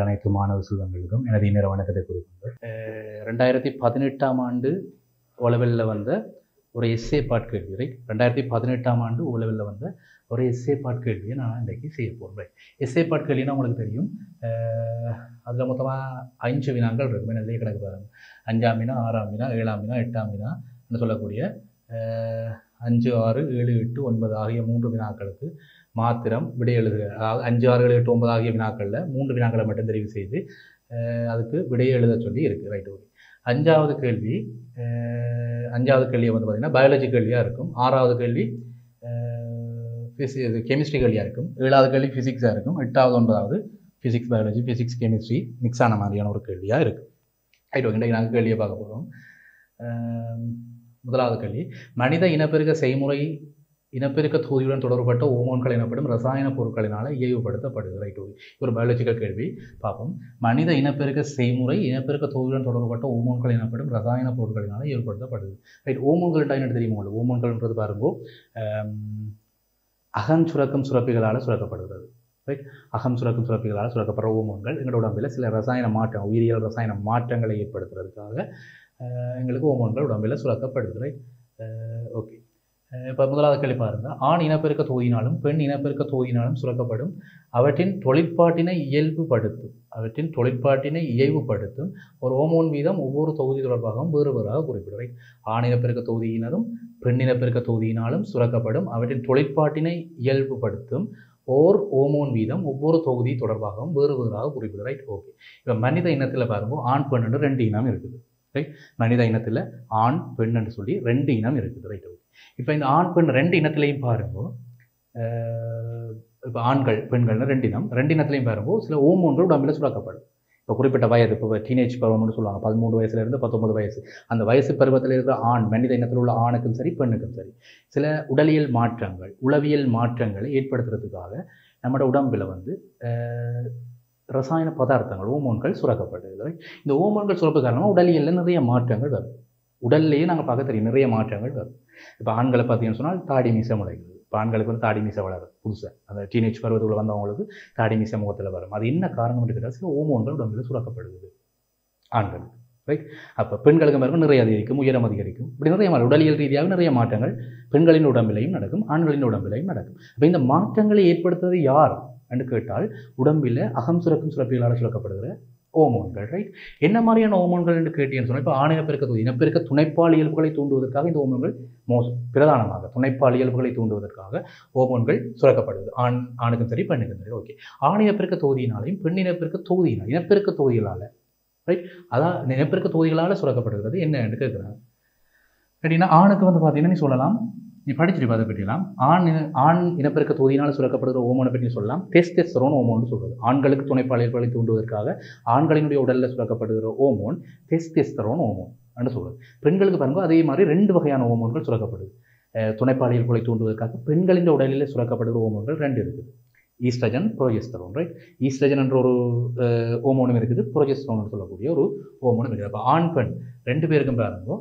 கொண்டிருக்கிற அனைத்து மாணவ செல்வங்களுக்கும் எனது இன்னொரு வணக்கத்தை குறிப்பிட்டு 2018ஆம் ஆண்டு ஓலெவலில் வந்த ஒரு எஸ்ஏ பார்ட் கேள்வி, ரைட்? 2018ஆம் ஆண்டு ஓலெவலில் வந்த ஒரு எஸ்ஏ பார்ட் கேள்வியை நான் இன்றைக்கி செய்ய போகிறேன். எஸ்ஏ பார்ட் கேள்வினா உங்களுக்கு தெரியும், அதில் மொத்தமாக 5 வினாக்கள் இருக்கும். என்ன கணக்கு பாருங்கள், 5ஆம் வினா, 6ஆம் வினா, 7ஆம் வினா, 8ஆம் வினா என்று சொல்லக்கூடிய 5, 6, 7, 8, 9 ஆகிய 3 வினாக்களுக்கு மாத்திரம் விடை எழுதுக. அதாவது 5, 6, 7, 8, 9 ஆகிய வினாக்களில் 3 வினாக்களை மட்டும் தெரிவு செய்து அதுக்கு விடையை எழுத சொல்லி இருக்குது, ரைட்? ஓகே. 5வது கேள்வியை வந்து பார்த்திங்கன்னா பயாலஜி கேள்வியாக இருக்கும். 6வது கேள்வி கெமிஸ்ட்ரி கேள்வியாக இருக்கும். 7வது கேள்வி ஃபிசிக்ஸாக இருக்கும். 8வது 9வது physics biology, physics chemistry mix ஆன மாதிரியான ஒரு கேள்வியாக இருக்குது, ரைட்? ஓகே. இன்றைக்கு நாங்கள் கேள்வியை பார்க்க போகிறோம். முதலாவது கேள்வி, மனித இனப்பெருக்க செய்முறை இனப்பெருக்க தொகுதியுடன் தொடர்பட்ட ஓமோன்கள் எனப்படும் ரசாயன பொருட்களினால் இயல்புபடுத்தப்படுது, ரைட்? ஓகே. ஒரு பயாலஜிக்கல் கேள்வி பார்ப்போம். மனித இனப்பெருக்க செய்முறை இனப்பெருக்க தொகுதியுடன் தொடர்பட்ட ஓமோன்கள் எனப்படும் ரசாயன பொருட்களினால் இயல்புபடுத்தப்படுது, ரைட்? ஓமோன்கள் என்ன தெரியுமா உங்களுக்கு? ஓமோன்கள்ன்றது பாருங்கோ, அகம் சுரக்கும் சுரப்பிகளால் சுரக்கப்படுகிறது, ரைட்? அகம் சுரக்கும் சுரப்பிகளால் சுரக்கப்படுற ஓமோன்கள் எங்களோட உடம்பில் சில ரசாயன மாற்றம், உயிரியல் ரசாயன மாற்றங்களை ஏற்படுத்துறதுக்காக எங்களுக்கு ஓமோன்கள் உடம்பில் சுரக்கப்படுது, ரைட்? ஓகே. இப்போ முதலாவது கேள்வி பாருங்கள். ஆண் இனப்பெருக்க தொகுதியினாலும் பெண் இனப்பெருக்க தொகுதியினாலும் சுரக்கப்படும் அவற்றின் தொழிற்பாட்டினை இயல்புபடுத்தும் ஒரு ஓமோன் வீதம் ஒவ்வொரு தொகுதி தொடர்பாகவும் வேறு வேறாக குறிப்பிடும், ரைட்? ஆண் இனப்பெருக்க தொகுதியினரும் பெண் இனப்பெருக்க தொகுதியினாலும் சுரக்கப்படும் அவற்றின் தொழிற்பாட்டினை இயல்புபடுத்தும் ஓர் ஓமோன் வீதம் ஒவ்வொரு தொகுதி தொடர்பாகவும் வேறு வேறாக குறிப்பிடும், ரைட்? ஓகே. இப்போ மனித இனத்தில் பாருங்கள், ஆண் பெண் என்று 2 இனம் இருக்குது, ரைட்? மனித இனத்தில் ஆண் பெண் என்று சொல்லி 2 இனம் இருக்குது, ரைட்? ஓகே. இப்போ இந்த ஆண் பெண் 2 இனத்திலையும் பாருங்க, இப்போ ஆண்கள் பெண்கள்னு 2 இனம், 2 இனத்திலையும் பாருங்க சில ஓமோன்கள் உடம்பில் சுரக்கப்படும். இப்போ குறிப்பிட்ட வயது, இப்போ டீனேஜ் பருவம்னு சொல்லுவாங்க, 13 வயசுலேருந்து 19 வயசு, அந்த வயசு பருவத்தில் இருக்கிற ஆண், மனித இனத்தில் உள்ள ஆணுக்கும் சரி பெண்ணுக்கும் சரி சில உடலியல் மாற்றங்கள், உளவியல் மாற்றங்களை ஏற்படுத்துறதுக்காக நம்மளோட உடம்பில் வந்து ரசாயன பதார்த்தங்கள், ஓமோன்கள் சுரக்கப்படுது. இந்த ஓமோன்கள் சுரப்பு காரணமாக உடலியலில் நிறைய மாற்றங்கள் வரும். உடல்லையே நாங்கள் பார்க்க தெரியும், நிறைய மாற்றங்கள் வரும். இப்போ ஆண்களை பார்த்தீங்கன்னு சொன்னால் தாடி மீசை முளைக்குது. இப்போ ஆண்களுக்கு வந்து தாடி மீசை வளருது புதுசாக, அந்த டீனேஜ் பருவத்தில் வந்தவங்களுக்கு தாடி மீசை முகத்தில் வரும். அது என்ன காரணம்னு கேட்டால் சில ஓமோன்கள் உடம்பில் சுரக்கப்படுது ஆண்களுக்கு, ரைட்? அப்போ பெண்களுக்கு மேலும் நிறைய அதிகரிக்கும், உயரம் அதிகரிக்கும், இப்படி நிறைய உடலியல் ரீதியாக நிறைய மாற்றங்கள் பெண்களின் உடம்பிலையும் நடக்கும், ஆண்களின் உடம்பிலையும் நடக்கும். அப்போ இந்த மாற்றங்களை ஏற்படுத்துவது யார் என்று கேட்டால் உடம்பில் அகம் சுரக்கும் சுரப்பிகளால் சுரக்கப்படுகிற ஓமோன்கள், ரைட்? என்ன மாதிரியான ஓமோன்கள் என்று கேட்டீங்கன்னு சொன்னால், இப்போ ஆண் இனப்பெருக்க தொகுதி, இனப்பெருக்க துணைப்பால் இயல்புகளை தூண்டுவதற்காக இந்த ஓமோன்கள் பிரதானமாக துணைப்பால் இயல்புகளை தூண்டுவதற்காக ஓமோன்கள் சுரக்கப்படுது, ஆணுக்கும் சரி பெண்ணுக்கும் சரி, ஓகே. ஆண் இனப்பெருக்க தொகுதியினாலையும் பெண் இனப்பெருக்க தொகுதியினால், இனப்பெருக்க தொகுதிகளால், ரைட்? அதான் இனப்பெருக்க தொகுதிகளால் சுரக்கப்படுகிறது என்ன என்று கேட்குறாங்க. அப்படின்னா ஆணுக்கு வந்து பார்த்தீங்கன்னா நீ சொல்லலாம், நீ படிச்சுட்டு அதை பற்றியலாம், ஆண் இனப்பெருக்க தொகுதியினால் சுரக்கப்படுகிற ஓமோனை பற்றி சொல்லலாம் டெஸ்டெஸ்டரோன் ஓமோன்னு சொல்கிறது. ஆண்களுக்கு துணைப்பால் இயல்புகளை தூண்டுவதற்காக ஆண்களினுடைய உடலில் சுரக்கப்படுகிற ஓமோன் டெஸ்டெஸ்டரோன் ஓமோன் என்று சொல்கிறது. பெண்களுக்கு பாருங்க அதே மாதிரி 2 வகையான ஓமோன்கள் சுரக்கப்படுது. துணைப்பால் இயல்புகளை தூண்டுவதற்காக பெண்களின் உடலில் சுரக்கப்படுகிற ஓமோன்கள் 2 இருக்குது, ஈஸ்ட்ரஜன், புரோஜெஸ்டரோன், ரைட்? ஈஸ்ட்ரஜன் என்ற ஒரு ஓமோனும் இருக்குது, புரோஜெஸ்டரோன் சொல்லக்கூடிய ஒரு ஓமோனும் இருக்குது. அப்போ ஆண் பெண் 2 பேருக்கும் பாருங்க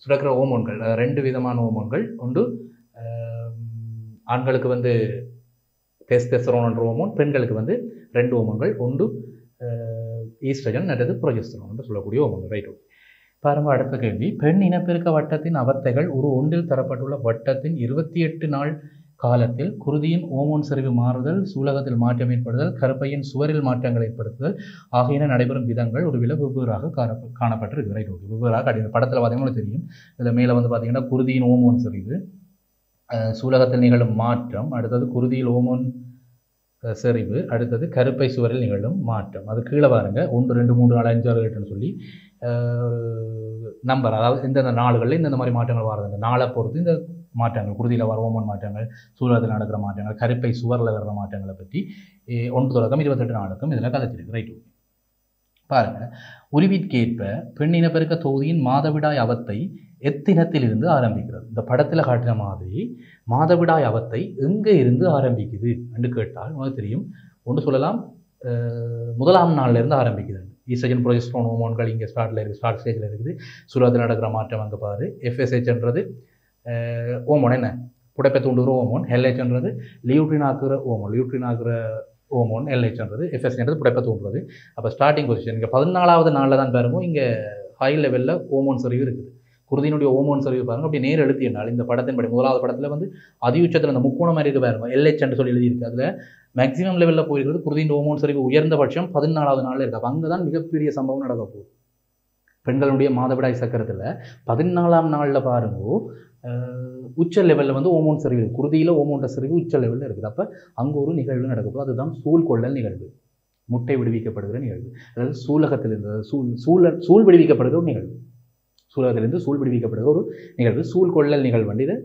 சுரக்கிற ஓமோன்கள் 2 விதமான ஓமோன்கள் உண்டு. ஆண்களுக்கு வந்து டெஸ்டெஸ்டரோன் என்ற ஓமோன், பெண்களுக்கு வந்து 2 ஓமோன்கள் உண்டு, ஈஸ்ட்ரஜன் அல்லது புரோஜெஸ்டரோன் என்று சொல்லக்கூடிய ஓமோன்கள், ரைட்? பாருங்கள் அடுத்த கேள்வி. பெண் இனப்பெருக்க வட்டத்தின் அவத்தைகள் ஒரு ஒன்றில் தரப்பட்டுள்ள வட்டத்தின் 28 நாள் காலத்தில் குருதியின் ஓமோன் செறிவு மாறுதல், சூலகத்தில் மாற்றம் ஏற்படுதல், கருப்பையின் சுவரில் மாற்றங்கள் ஏற்படுத்துதல் ஆகியன நடைபெறும் விதங்கள் ஒரு வெவ்வேறாக காணப்பட்டிருக்கு, ரைட்? ஓகே. வெவ்வேறாக இந்த படத்தில் பார்த்தீங்கன்னா தெரியும். இதில் மேலே வந்து பார்த்தீங்கன்னா குருதியின் ஓமோன் செறிவு, சூலகத்தில் நிகழும் மாற்றம், அடுத்தது குருதியில் ஓமோன் செறிவு, அடுத்தது கருப்பை சுவரில் நிகழும் மாற்றம். அது கீழே பாருங்க 1, 2, 3, 4, 5, 6, 8ன்னு சொல்லி நம்பர், அதாவது இந்தந்த நாடுகளில் இந்தந்த மாதிரி மாற்றங்கள் வருது. அந்த நாளை பொறுத்து இந்த மாற்றங்கள், குருதியில் வர ஓமோன் மாற்றங்கள், சூழலத்தில் நடக்கிற மாற்றங்கள், கருப்பை சுவரில் வர்ற மாற்றங்களை பற்றி 1 தொடக்கம் 28 நாளுக்கும் இதில் கதைச்சிருக்கு, ரைட்? பாருங்கள். உருவிற்கேற்ப பெண் இனப்பெருக்க தொகுதியின் மாதவிடாய் அவத்தை எத்தினத்திலிருந்து ஆரம்பிக்கிறது? இந்த படத்தில் காட்டின மாதிரி மாதவிடாய் அவத்தை எங்கே இருந்து ஆரம்பிக்குது என்று கேட்டால் உங்களுக்கு தெரியும். ஒன்று சொல்லலாம், முதலாம் நாள்லேருந்து ஆரம்பிக்குது. ஈஸ்ட்ரஜன், புரோஜெஸ்டரோன் ஓமோன்கள் இங்கே ஸ்டார்ட் ஸ்டேஜில் இருக்குது. சூழலத்தில் நடக்கிற மாற்றம் அங்கே பாரு. எஃப்எஸ்ஹெச்ன்றது ஓமோன், என்ன புடைப்பை தூண்டுகிற ஓமோன். ஹெல்ஹெச்ன்றது லியூட்ரின் ஆக்குற ஓமோன். லியூட்ரின் ஆக்குற ஓமோன், எல்ஹெச்ன்றது எஃப்எஸ்ன்றது புடைப்பை தூண்டுறது. அப்போ ஸ்டார்டிங் பொசிஷன் இங்கே 14வது நாளில் தான் பாருங்க இங்கே ஹை லெவலில் ஓமோன் சரிவு இருக்குது. குருதியினுடைய ஓமோன் சரிவு பாருங்க அப்படி நேர் எழுத்தினால் இந்த படத்தின்படி முதலாவது படத்தில் வந்து அதியுச்சத்தில் அந்த முக்கோணம் மாதிரி இருக்கு பாருங்க எல்ஹெச் என்று சொல்லி எழுதியிருக்கு. அதில் மேக்ஸிமம் லெவலில் போயிருக்கிறது குருதியின் ஓமோன் சரிவு உயர்ந்தபட்சம் 14வது நாளில் இருக்கு. அப்போ அங்கே தான் மிகப்பெரிய சம்பவம் நடக்க போகுது. பெண்களுடைய மாதவிடாய் சக்கரத்தில் 14ஆம் நாளில் பாருங்க உச்ச லெவலில் வந்து ஓமோன் சரிவு இருக்குது. குருதியில் ஓமோன்ற சரிவு உச்ச லெவலில் இருக்குது. அப்போ அங்கே ஒரு நிகழ்வு நடக்கும். அதுதான் சூழ் கொள்ளல் நிகழ்வு, முட்டை விடுவிக்கப்படுகிற நிகழ்வு. அதாவது சூலகத்திலிருந்து சூழ் விடுவிக்கப்படுகிற ஒரு நிகழ்வு, சூலகத்திலிருந்து சூழ் விடுவிக்கப்படுகிற ஒரு நிகழ்வு சூழ் கொள்ளல் நிகழ்வு வந்து இதை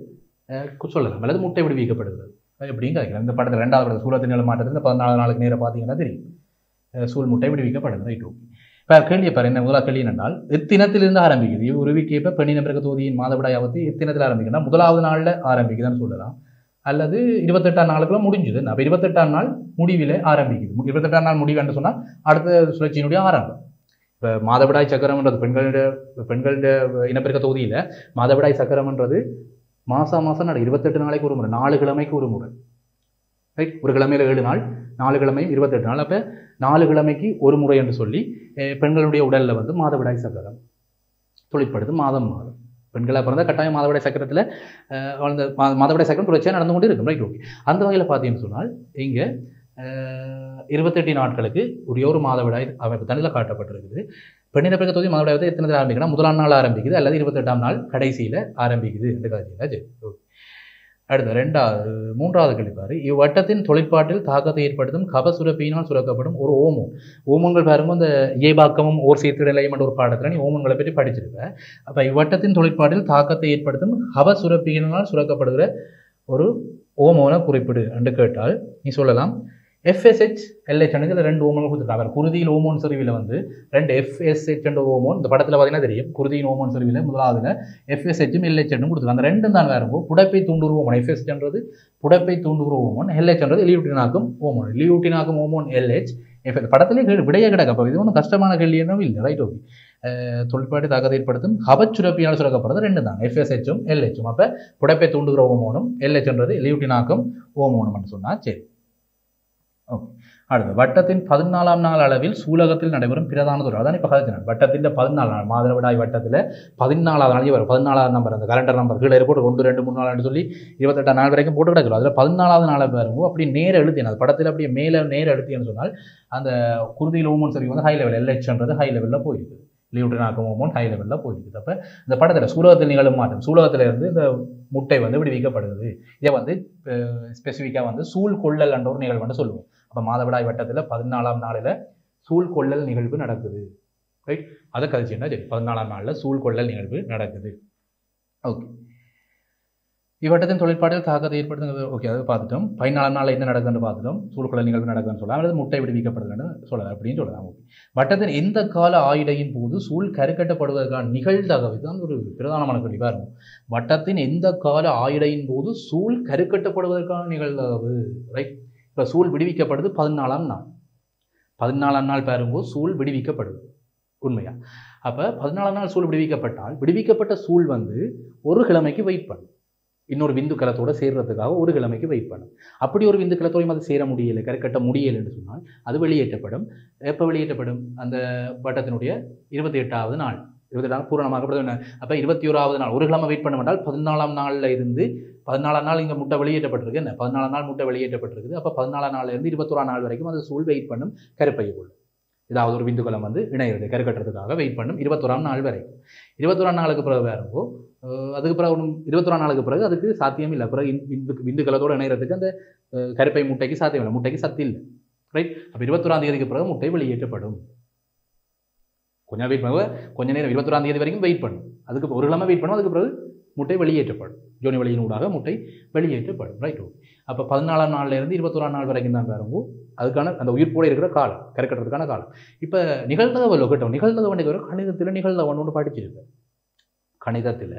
சொல்லலாம். அல்லது முட்டை விடுவிக்கப்படுகிறது எப்படின்னு கேட்கலாம். இந்த படத்தில் 2வது படத்தில் சூழத்தின் நிலை மாற்றத்தில் இந்த 14 நாளுக்கு நேரம் பார்த்தீங்கன்னா தெரியும் சூழ் முட்டை விடுவிக்கப்படுது. Right, okay. இப்போ கேள்வியை பாரு என்ன முதலாக கேள்வி என்னென்றால் எத்தினத்திலிருந்து ஆரம்பிக்குது உருவிக்கு இப்போ பெண்ணின பிறகு தொகுதியின் மாதவிடாய் ஆபத்து எத்தினத்தில் ஆரம்பிக்குதுன்னா 1வது நாளில் ஆரம்பிக்குதுன்னு சொல்லலாம். அல்லது 28ஆம் நாளுக்குள்ள முடிஞ்சுது. அப்போ 28ஆம் நாள் முடிவில் ஆரம்பிக்குது. 28ஆம் நாள் முடிவுன்னு சொன்னால் அடுத்த சுழற்சியினுடைய ஆரம்பம். இப்போ மாதவிடாய் சக்கரம்ன்றது பெண்களுடைய இனப்பெருக்க தொகுதியில் மாதவிடாய் சக்கரம்ன்றது மாதம் நடக்கும். 28 நாளைக்கு ஒரு முறை, 4 கிழமைக்கு ஒரு முறை. ரைட், ஒரு கிழமையில் 7 நாள், 4 கிழமையும் 28 நாள். அப்போ 4 கிழமைக்கு ஒரு முறை என்று சொல்லி பெண்களுடைய உடலில் வந்து மாதவிடாய் சக்கரம் தொழிற்படுது. மாதம் பெண்களாக பிறந்தால் கட்டாயம் மாதவிடாய் சக்கரத்தில் அந்த மாதவிடாய் சக்கரம் தொடர்ச்சியாக நடந்து கொண்டு இருக்கும். Right, okay. அந்த வகையில் பார்த்தீங்கன்னு சொன்னால் இங்கே 28 நாட்களுக்கு உரிய ஒரு மாதவிடாய் அமைப்பு தண்ணியில் காட்டப்பட்டிருக்குது. பெண்ணின பிறகு தொகுதி மாதவிடாய் வந்து எத்தனை ஆரம்பிக்குன்னா 1ஆம் நாள் ஆரம்பிக்குது அல்லது 28ஆம் நாள் கடைசியில் ஆரம்பிக்குது என்று காட்சியில். சரி, ஓகே. அடுத்த 3வது கேள்வி பாரு. இவ்வட்டத்தின் தொழிற்பாட்டில் தாக்கத்தை ஏற்படுத்தும் கபசுரப்பியினால் சுரக்கப்படும் ஒரு ஓமோன்கள் பாருங்க இந்த இயைபாக்கமும் ஓர் சீர்திடலையும் என்ற ஒரு பாடத்தில் நீ ஓமோன்களை பற்றி படிச்சிருக்க. அப்போ இவ்வட்டத்தின் தொழிற்பாட்டில் தாக்கத்தை ஏற்படுத்தும் கபசுரப்பியினால் சுரக்கப்படுகிற ஒரு ஓமோனை குறிப்பிடு என்று கேட்டால் நீ சொல்லலாம் FSH LH இதில் 2 ஓமோன் கொடுத்துருக்காங்க. குருதியில் ஓமோன் சரிவில் வந்து 2 FSH என்ற ஓமோன் இந்த படத்தில் பார்த்தீங்கன்னா தெரியும். குருதியின் ஓமோன் சரிவில் முதலாவதுல FSHம் LHன்னு கொடுத்துருக்காங்க. அந்த 2 தான் வேறும்போ புடைப்பை தூண்டுகிற ஓமோன். FSHன்றது புடைப்பை தூண்டுகிற ஓமோன், LHன்றது லியூட்டினாக்கும் ஓமோன். லியூட்டினாக்கும் ஓமோன் LH படத்திலே விடைய கிடக்கு. அப்போ இது ஒன்றும் கஷ்டமான கேள்வி என்னவும் இல்லை. Right, okay. தொழிற்பாட்டு தாக்கத்தை ஏற்படுத்தும் கபச்சுரப்பியால் சுரக்கப்படுறது 2 தான், FSHம் LHம். அப்போ புடைப்பை தூண்டுகிற ஓமோனும் LHன்றது லியூட்டினாக்கும் ஓமோனும்னு சொன்னால் சரி, ஓகே. அடுத்து வட்டத்தின் 14ஆம் நாள் அளவில் சூலகத்தில் நடைபெறும் பிரதான துறை. அதான் இப்போ கதைச்சினார். வட்டத்தின் 14 நாள் மாதவிடாய் வட்டத்தில் 14வது நாள் வரும். 14வது நம்பர் அந்த கலண்டர் நம்பர் கீழே போட்டு 1 2 3 4 சொல்லி 28 நாள் வரைக்கும் போட்டு கிடக்கிறோம். அதில் 14வது நாளை பாருங்க அப்படி நேர எழுத்தின அது படத்தில் அப்படியே மேலே நேர எழுத்தின்னு சொன்னால் அந்த குருதியில் ஓமோன் சரி வந்து ஹை லெவல் LHன்றது ஹை லெவலில் போயிருக்குது. லியூட்டினாக்கும் ஓமோன் ஹை லெவலில் போயிருக்குது. அப்போ இந்த படத்தில் சூலகத்தில் நிகழும் மாற்றம் சூலகத்திலிருந்து இந்த முட்டை வந்து விடுவிக்கப்படுது. இதை வந்து ஸ்பெசிஃபிக்காக வந்து சூழ் கொள்ளல் என்ற ஒரு நிகழ்வு வந்து சொல்லுவோம். அப்போ மாதவிடாய் வட்டத்தில் 14ஆம் நாளில் சூழ் கொள்ளல் நிகழ்வு நடக்குது. ரைட், அதை கழிச்சுன்னா சரி 14ஆம் நாளில் சூழ் கொள்ளல் நிகழ்வு நடக்குது. ஓகே. இவ்வட்டத்தின் தொழிற்பாட்டில் தாக்கத்தை ஏற்படுத்துங்க. ஓகே, அதை பார்த்துட்டோம். 14ஆம் நாளில் என்ன நடக்குதுன்னு பார்த்துட்டோம். சூழ் கொள்ளல் நிகழ்வு நடக்குதுன்னு சொல்லலாம், அல்லது முட்டை விடுவிக்கப்படுதுன்னு சொல்லலாம் அப்படின்னு சொல்லலாம். ஓகே. வட்டத்தின் எந்த கால ஆயிடையின் போது சூழ் கருக்கட்டப்படுவதற்கான நிகழ்தகவு தான் ஒரு பிரதானமான கேள்வியாக இருக்கும். வட்டத்தின் எந்த கால ஆயிடையின் போது சூழ் கருக்கட்டப்படுவதற்கான நிகழ்தகவு. ரைட், இப்போ சூழ் விடுவிக்கப்படுது 14ஆம் நாள். 14ஆம் நாள் பாரும்போது சூழ் விடுவிக்கப்படுது உண்மையா. அப்போ 14ஆம் நாள் சூழ் விடுவிக்கப்பட்டால் விடுவிக்கப்பட்ட சூழ் வந்து ஒரு கிழமைக்கு வெயிட் பண்ணும். இன்னொரு விந்து கலத்தோடு சேர்றதுக்காக ஒரு கிழமைக்கு வெயிட் பண்ணும். அப்படி ஒரு விந்து கலத்தோடையும் அது சேர முடியலை, கருக்கட்ட முடியலைன்னு சொன்னால் அது வெளியேற்றப்படும். எப்போ வெளியேற்றப்படும்? அந்த வட்டத்தினுடைய 28வது நாள். 28 நாள் பூரணமாகப்படுது. அப்போ 21வது நாள் ஒரு கிழமை வெயிட் பண்ண மாட்டால் 14ஆம் நாளில் இருந்து 14ஆம் நாள் இங்கே முட்டை வெளியேற்றப்பட்டிருக்கு. என்ன 14ஆம் நாள் முட்டை வெளியேற்றப்பட்டிருக்குது. அப்போ 14ஆம் நாளில் இருந்து 21ஆம் நாள் வரைக்கும் அது சூழ் வெயிட் பண்ணும் கருப்பைக்குள். ஏதாவது ஒரு விந்துக்களம் வந்து இணையிறது கருக்கட்டுறதுக்காக வெயிட் பண்ணும் 21ஆம் நாள் வரைக்கும். 21ஆம் நாளுக்கு பிறகு வேறும்போ அதுக்கு பிறகு 21ஆம் நாளுக்கு பிறகு அதுக்கு சாத்தியம் இல்லை. பிறகு விந்துக்களத்தோடு இணைகிறதுக்கு அந்த கருப்பை முட்டைக்கு சாத்தியம் இல்லை, முட்டைக்கு சத்து இல்லை. ரைட், அப்போ 21ஆம் தேதிக்கு பிறகு முட்டை வெளியேற்றப்படும். கொஞ்சம் வெயிட் பண்ணுவோம், கொஞ்ச நேரம் 21ஆம் தேதி வரைக்கும் வெயிட் பண்ணும். அதுக்கு ஒரு கிழமை வெயிட் பண்ணும். அதுக்கு பிறகு முட்டை வெளியேற்றப்படும். ஜோனி வழியின் ஊடாக முட்டை வெளியேற்றப்படும். Right, okay. அப்போ 14ஆம் நாளில் இருந்து 21ஆம் நாள் வரைக்கும் தான் பாருங்க அதுக்கான அந்த உயிர்ப்போடு இருக்கிற காலம் கருக்கட்டுறதுக்கான காலம். இப்போ நிகழ்தகவல் கேட்டோம். நிகழ்தகவன் கணிதத்தில் நிகழ்தகவன் ஒன்று படிச்சிருப்பேன். கணிதத்தில்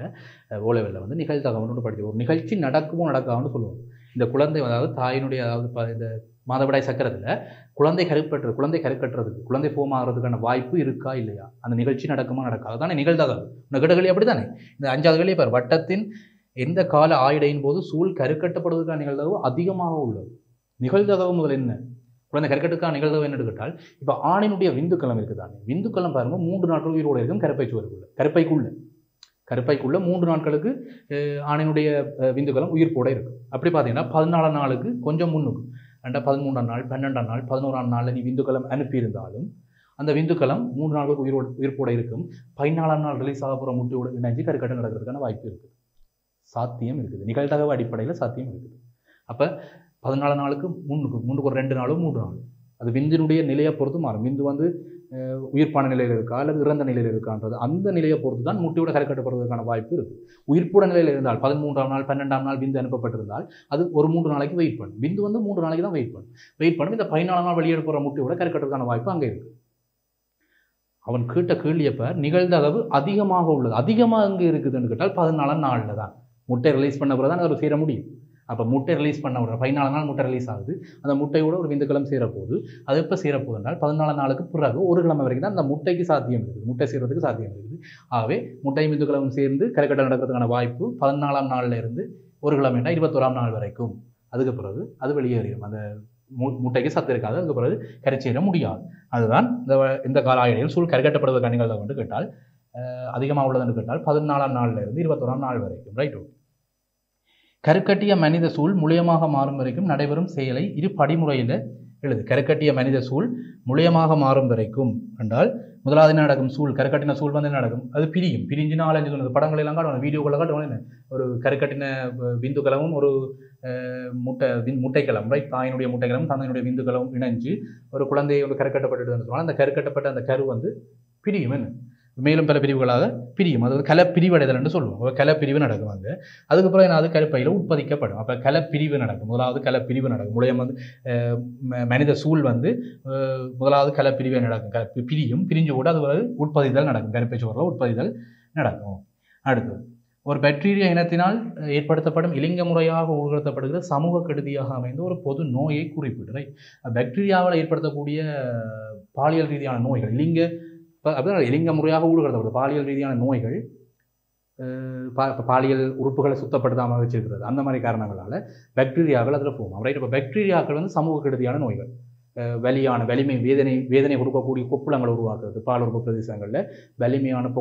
ஓலெவலில் வந்து நிகழ்தகவன் ஒன்று படிச்சு ஒரு நிகழ்ச்சி நடக்குமோ நடக்காதுன்னு சொல்லுவோம். இந்த குழந்தை அதாவது தாயினுடைய அதாவது இந்த மாதவிடாய் சக்கரத்தில் குழந்தை கருக்கட்டுறதுக்கு குழந்தை ஃபோம் ஆகிறதுக்கான வாய்ப்பு இருக்கா இல்லையா, அந்த நிகழ்ச்சி நடக்குமா நடக்காது தானே நிகழ்தகவு. நெகடகளி அப்படி தானே. இந்த 5வது கேள்வி பார். வட்டத்தின் எந்த கால ஆயிடையின் போது சூழ் கருக்கட்டப்படுவதற்கான நிகழ்தகவு அதிகமாக உள்ளது. நிகழ்தகவு முதல் என்ன? குழந்தை கருக்கட்டுக்கான நிகழ்வு என்ன எடுத்துக்கிட்டால் இப்போ ஆணினுடைய விந்துக்களம் இருக்குதானே, விந்துக்களம் பாருங்க 3 நாட்கள் உயிரோடு இருக்கும் கருப்பை சுவருக்குள்ள கருப்பைக்குள்ள 3 நாட்களுக்கு ஆணினுடைய விந்துக்களம் உயிர்ப்போட இருக்கும். அப்படி பார்த்தீங்கன்னா 14ஆம் நாளுக்கு கொஞ்சம் முன்னுக்கு 13ஆம் நாள் 12ஆம் நாள் 11ஆம் நாளில் நீ விந்துக்களம் அனுப்பியிருந்தாலும் அந்த விந்துக்களம் 3 நாட்களுக்கு உயிர்ப்போட இருக்கும். 14ஆம் நாள் ரிலீஸ் ஆக போகிற முட்டையோடு இணைஞ்சு கருக்கட்டு நடக்கிறதுக்கான வாய்ப்பு இருக்குது, சாத்தியம் இருக்குது, நிகழ்தகவு அடிப்படையில் சாத்தியம் இருக்குது. அப்போ 14 நாளுக்கு முன்னுக்கு ஒரு 2 நாளும் 3 நாளும் அது விந்தினுடைய நிலையை பொறுத்து மாறும். விந்து வந்து உயிர்ப்பான நிலையில் இருக்கா அல்லது இறந்த நிலையில் இருக்கான்றது அந்த நிலையை பொறுத்து தான் முட்டையோட கருக்கட்டுப்படுவதற்கான வாய்ப்பு இருக்குது. உயிர்ப்புட நிலையில் இருந்தால் 13ஆம் நாள் 12ஆம் நாள் விந்து அனுப்பப்பட்டிருந்தால் அது ஒரு 3 நாளைக்கு வெயிட் பண்ணும். விந்து வந்து 3 நாளைக்கு தான் வெயிட் பண்ணும். இந்த 14ஆம் நாள் வெளியெடுக்கிற முட்டையோட கருக்கட்டுறதுக்கான வாய்ப்பு அங்கே இருக்குது. அவன் கேட்ட கேள்வியப்ப நிகழ்தகவு அதிகமாக உள்ளது. அதிகமாக எங்கே இருக்குதுன்னு கேட்டால் 14ஆம் நாளில் தான் முட்டை ரிலீஸ் பண்ண பிறகு தான் அதை சேர முடியும். அப்போ முட்டை ரிலீஸ் பண்ண உடனே 14ஆம் நாள் முட்டை ரிலீஸ் ஆகுது. அந்த முட்டையோட ஒரு விந்துக்களம் சேரப்போகுது. அது எப்போ சேரப்போகுதுனால் 14ஆம் நாளுக்கு பிறகு ஒரு கிழமை வரைக்கும் தான் அந்த முட்டைக்கு சாத்தியம் இருக்குது, முட்டை சேர்றதுக்கு சாத்தியம் இருக்குது. ஆகவே முட்டை விந்துக்களம் சேர்ந்து கருக்கட்டை நடக்கிறதுக்கான வாய்ப்பு 14ஆம் நாளில் இருந்து ஒரு கிழமைனா 21ஆம் நாள் வரைக்கும். அதுக்கு பிறகு அது வெளியேறிடும். அந்த முட்டைக்கு சத்து இருக்காது, அதுக்கு பிறகு கரைச்சேர முடியாது. அதுதான் இந்த கால ஆய்வுகளில் சூழ் கருக்கட்டப்படுவதற்கான நிகழ்வு என்று கேட்டால் அதிகமாக உள்ளதுன்னு கேட்டால் 14ஆம் நாளில் இருந்து 21ஆம் நாள் வரைக்கும். ரைட். கருக்கட்டிய மனித சூழ் முழியமாக மாறும் வரைக்கும் நடைபெறும் செயலை இரு படிமுறையில் எழுது. கருக்கட்டிய மனித சூழ் முழியமாக மாறும் வரைக்கும் என்றால் முதலாவது நடக்கும் சூழ் கருக்கட்டின சூழ் வந்து நடக்கும், அது பிரிஞ்சு 4-5 சொன்னது படங்கள் எல்லாம் காட்டுவாங்க, வீடியோக்களை காட்டுவாங்க. ஒரு கருக்கட்டின விந்துக்களமும் ஒரு முட்டைக்கிழம், ரைட், தாயினுடைய முட்டைக்கிழமும் தந்தையினுடைய விந்துக்களமும் இணைஞ்சு ஒரு குழந்தையை ஒரு கருக்கட்டப்பட்டு சொல்லுவாங்க. அந்த கருக்கட்டப்பட்ட அந்த கரு வந்து பிரியும், என்ன மேலும் பல பிரிவுகளாக பிரியும். அதாவது கலப்பிரிவடைதல் என்று சொல்லுவோம். கலப்பிரிவு நடக்கும். அங்கே அதுக்கப்புறம் என்ன, அது கருப்பையில் உட்பதிக்கப்படும். அப்போ கலப்பிரிவு நடக்கும். முதலாவது கலப்பிரிவு நடக்கும். முளையம் வந்து மனித சூழ் வந்து முதலாவது கலப்பிரிவே நடக்கும். பிரிஞ்சு கூட அது ஒரு உட்பதிதல் நடக்கும். கருப்பை சுவரில் உட்பதிதல் நடக்கும். அடுத்தது ஒரு பாக்டீரியா இனத்தினால் ஏற்படுத்தப்படும் இலிங்க முறையாக உட்படுத்தப்படுகிற சமூக கெடுதியாக அமைந்த ஒரு பொது நோயை குறிப்பிடுறேன். பாக்டீரியாவால் ஏற்படுத்தக்கூடிய பாலியல் ரீதியான நோய்கள் அப்படின்னா இலிங்க முறையாக ஊடுகடத்தப்படுது பாலியல் ரீதியான நோய்கள், பாலியல் உறுப்புகளை சுத்தப்படுத்தாமல் வச்சிருக்கிறது, அந்த மாதிரி காரணங்களால் பாக்டீரியாக்கள் அதில் போகும். ரைட். இப்போ பாக்டீரியாக்கள் வந்து சமூக கெடுதியான நோய்கள், வலிமை வேதனை கொடுக்கக்கூடிய கொப்புளங்களை உருவாக்குறது, பால் உறுப்பு பிரதேசங்களில் வலிமையான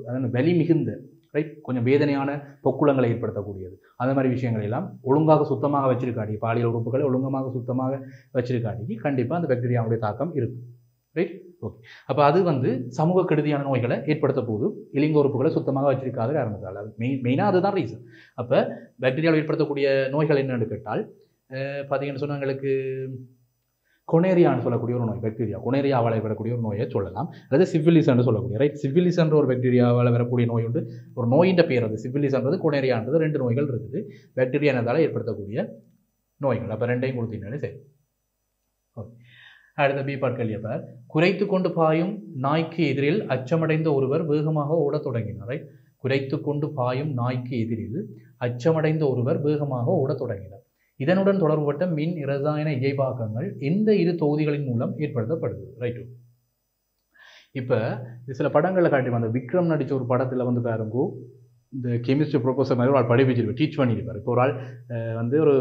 அதாவது வலி மிகுந்த ரைட் கொஞ்சம் வேதனையான பொக்குளங்களை ஏற்படுத்தக்கூடியது, அந்த மாதிரி விஷயங்கள் எல்லாம் ஒழுங்காக சுத்தமாக வச்சிருக்காட்டி, பாலியல் உறுப்புகளை ஒழுங்கமாக சுத்தமாக வச்சிருக்காட்டி கண்டிப்பாக அந்த பாக்டீரியாவுடைய தாக்கம் இருக்கும். ரைட். ஓகே. அப்போ அது வந்து சமூக கெடுதியான நோய்களை ஏற்படுத்த போது இலிங்க உறுப்புகளை சுத்தமாக வச்சிருக்காத காரணத்தால் மெயினாக அதுதான் ரீசன். அப்போ பாக்டீரியாவில் ஏற்படுத்தக்கூடிய நோய்கள் என்னென்னு கேட்டால் பார்த்தீங்கன்னு சொன்னால் எங்களுக்கு கொனேரியான்னு சொல்லக்கூடிய ஒரு நோய், பாக்டீரியா கொனேரியாவால் வரக்கூடிய ஒரு நோயை சொல்லலாம். அதாவது சிவிலிஸ்ன்னு சொல்லக்கூடிய ரைட். சிவிலிஸ்ன்ற ஒரு பாக்டீரியாவால் வரக்கூடிய நோய் உண்டு. ஒரு நோயின் பேர் அது சிவிலிஸ்ன்றது, கொனேரியான்றது 2 நோய்கள் இருக்குது. பாக்டீரியானதால் ஏற்படுத்தக்கூடிய நோய்கள். அப்போ 2ஐயும் கொடுத்தீங்கன்னாலே சரி. ஓகே. அடுத்த பி பார்ட் கேள்வியப்பார். குறைத்து கொண்டு பாயும் நாய்க்கு எதிரில் அச்சமடைந்த ஒருவர் வேகமாக ஓடத் தொடங்கினார். ரைட். குறைத்து கொண்டு பாயும் நாய்க்கு எதிரில் அச்சமடைந்த ஒருவர் வேகமாக ஓடத் தொடங்கினார். இதனுடன் தொடர்புபட்ட மின் இரசாயன இயல்பாக்கங்கள் எந்த 2 தொகுதிகளின் மூலம் ஏற்படுத்தப்படுது? ரைட்டு. இப்போ சில படங்களில் காட்டி அந்த விக்ரம் நடித்த ஒரு படத்தில் வந்து பாருங்கோ, இந்த கெமிஸ்ட்ரி ப்ரொஃபஸர் மாதிரி ஒரு ஆள் படிப்பிச்சிருப்பார், டீச் பண்ணியிருப்பார். இப்போ ஒரு ஆள் வந்து ஒரு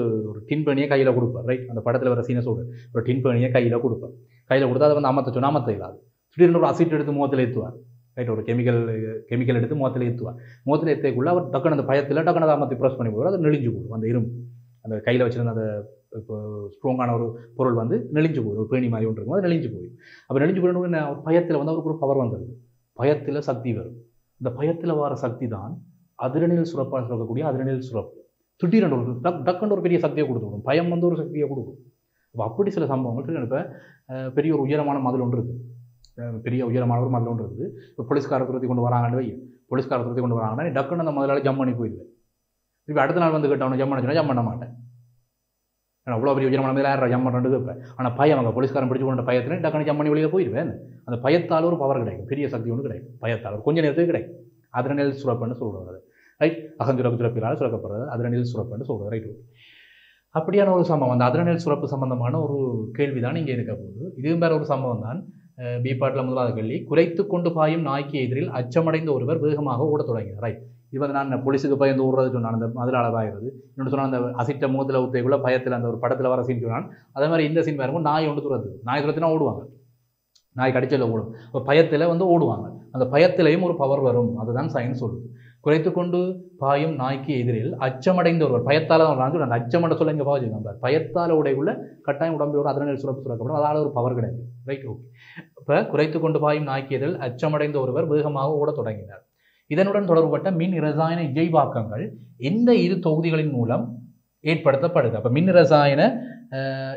டின் பணியை கையில் கொடுப்பார். ரைட். அந்த படத்தில் வர சீனை சொல்கிறேன். ஒரு டின் பணியை கையில் கொடுப்பார். கையில் கொடுத்தா அதை வந்து அமர்த்த இல்லாது திடீர்னு ஒரு அசிட் எடுத்து முகத்தில் ஏற்றுவார். ரைட். ஒரு கெமிக்கல் எடுத்து முகத்தில் ஏற்றுவார். முகத்தில் ஏற்றக்குள்ள அவர் டக்குன்னு அந்த பயத்தில் டக்குன்னு அதை அமர்த்தி ப்ரெஸ் பண்ணி போடுவார். அது நெளிஞ்சு போடும். அந்த இரும்பு அந்த கையில் வச்சுருந்த அந்த இப்போ ஸ்ட்ராங்கான ஒரு பொருள் வந்து நெளிஞ்சு போயிடும். ஒரு பேணி மாதிரி ஒன்று இருக்கும், அது நெளிஞ்சு போயிடும். அப்போ நெளிஞ்சு போயிடணும்னு பயத்தில் வந்து அவருக்கு ஒரு பவர் வந்துடுது. பயத்தில் சக்தி வரும். இந்த பயத்தில் வர சக்தி தான் அதிரணில் சுரப்பால் சுரக்கக்கூடிய அதிரணில் சுரப்பு. திடீரென்று ஒரு டக்குன்னு ஒரு பெரிய சக்தியை கொடுத்துடும். பயம் வந்து ஒரு சக்தியை கொடுக்கும். அப்போ அப்படி சில சம்பவங்கள். இப்போ பெரிய ஒரு உயரமான மதில் ஒன்று இருக்குது. பெரிய உயரமான ஒரு மதில் ஒன்று இருக்குது. இப்போ போலீஸ்கார துரத்தி கொண்டு வராங்கன்னு வை. போலீஸ்கார துரத்தி கொண்டு வராங்கன்னா நீ டக்குன்னு அந்த மதிலால் ஜம்ப் பண்ணி போயிடுவேன். இப்போ அடுத்த நாள் வந்து கேட்டவனை ஜம்ப் பண்ண ஜம்ப் பண்ண மாட்டேன். ஏன்னா அவ்வளோ பெரிய உயரமான மதில் யார் ஜம்ப் பண்ணுறது இப்போ. ஆனால் பயம் அங்கே போலீஸ்காரன் பிடிச்சி கொண்ட பயத்தில் டக்குன்னு ஜம்ப் பண்ணி வெளியில் போயிடுவேன். அந்த பயத்தால் ஒரு பவர் கிடைக்கும், பெரிய சக்தி ஒன்று கிடைக்கும். பயத்தால் ஒரு கொஞ்ச நேரத்துக்கு கிடைக்கும். அதிரணில் சுரப்புன்னு சொல்கிறது. ரைட். அகஞ்சுரப்பு சுரப்பினால் சுரக்கப்படுறது அதிரணில் சுரப்புன்னு சொல்கிறது. ரைட். அப்படியான ஒரு சம்பவம், அந்த அதிரணில் சுரப்பு சம்பந்தமான ஒரு கேள்வி தான் இங்கே இருக்க போகுது. இதுவும் வேறு ஒரு சம்பவம் தான். பி பாட்டில் முதலாவது கேள்வி. குறைத்து கொண்டு பாயும் நாய்க்கு எதிரில் அச்சமடைந்த ஒருவர் வேகமாக ஓடத் தொடங்கினார். ரைட். இவன் நான் போலீஸுக்கு பயந்து ஓடுறது சொன்னான், அந்த மதில் அளவாகிறது. இன்னொன்று சொன்னால் அந்த அசிட்ட முகத்தில் ஊற்றக்குள்ள பயத்தில் அந்த ஒரு படத்தில் வர சீன் சொன்னான். அதே மாதிரி இந்த சீன் பாருங்க, நாய் ஒன்று துரத்து, நாய் துரத்தினா ஓடுவாங்க, நாய் கடிச்சல ஓடும். இப்போ பயத்தில் வந்து ஓடுவாங்க. அந்த பயத்திலையும் ஒரு பவர் வரும், அதுதான் சயின்ஸ் சொல்லுது. குறைத்து கொண்டு பாயும் நாய்க்கு எதிரில் அச்சமடைந்த ஒருவர், பயத்தால் தான் அந்த அச்சமட சொல்ல இங்கே பாவம், பயத்தால் உடையுள்ள கட்டாயம் உடம்பில் ஒரு அதனால் சுரப்பு சுரக்கப்படும், அதால் ஒரு பவர் கிடையாது. Right, okay. இப்போ குறைத்து கொண்டு பாயும் நாய்க்கு எதிரில் அச்சமடைந்த ஒருவர் வேகமாக ஓடத் தொடங்கினார். இதனுடன் தொடர்புபட்ட மின் இரசாயன இயைபாக்கங்கள் எந்த இரு தொகுதிகளின் மூலம் ஏற்படுத்தப்படுது? அப்போ மின் இரசாயன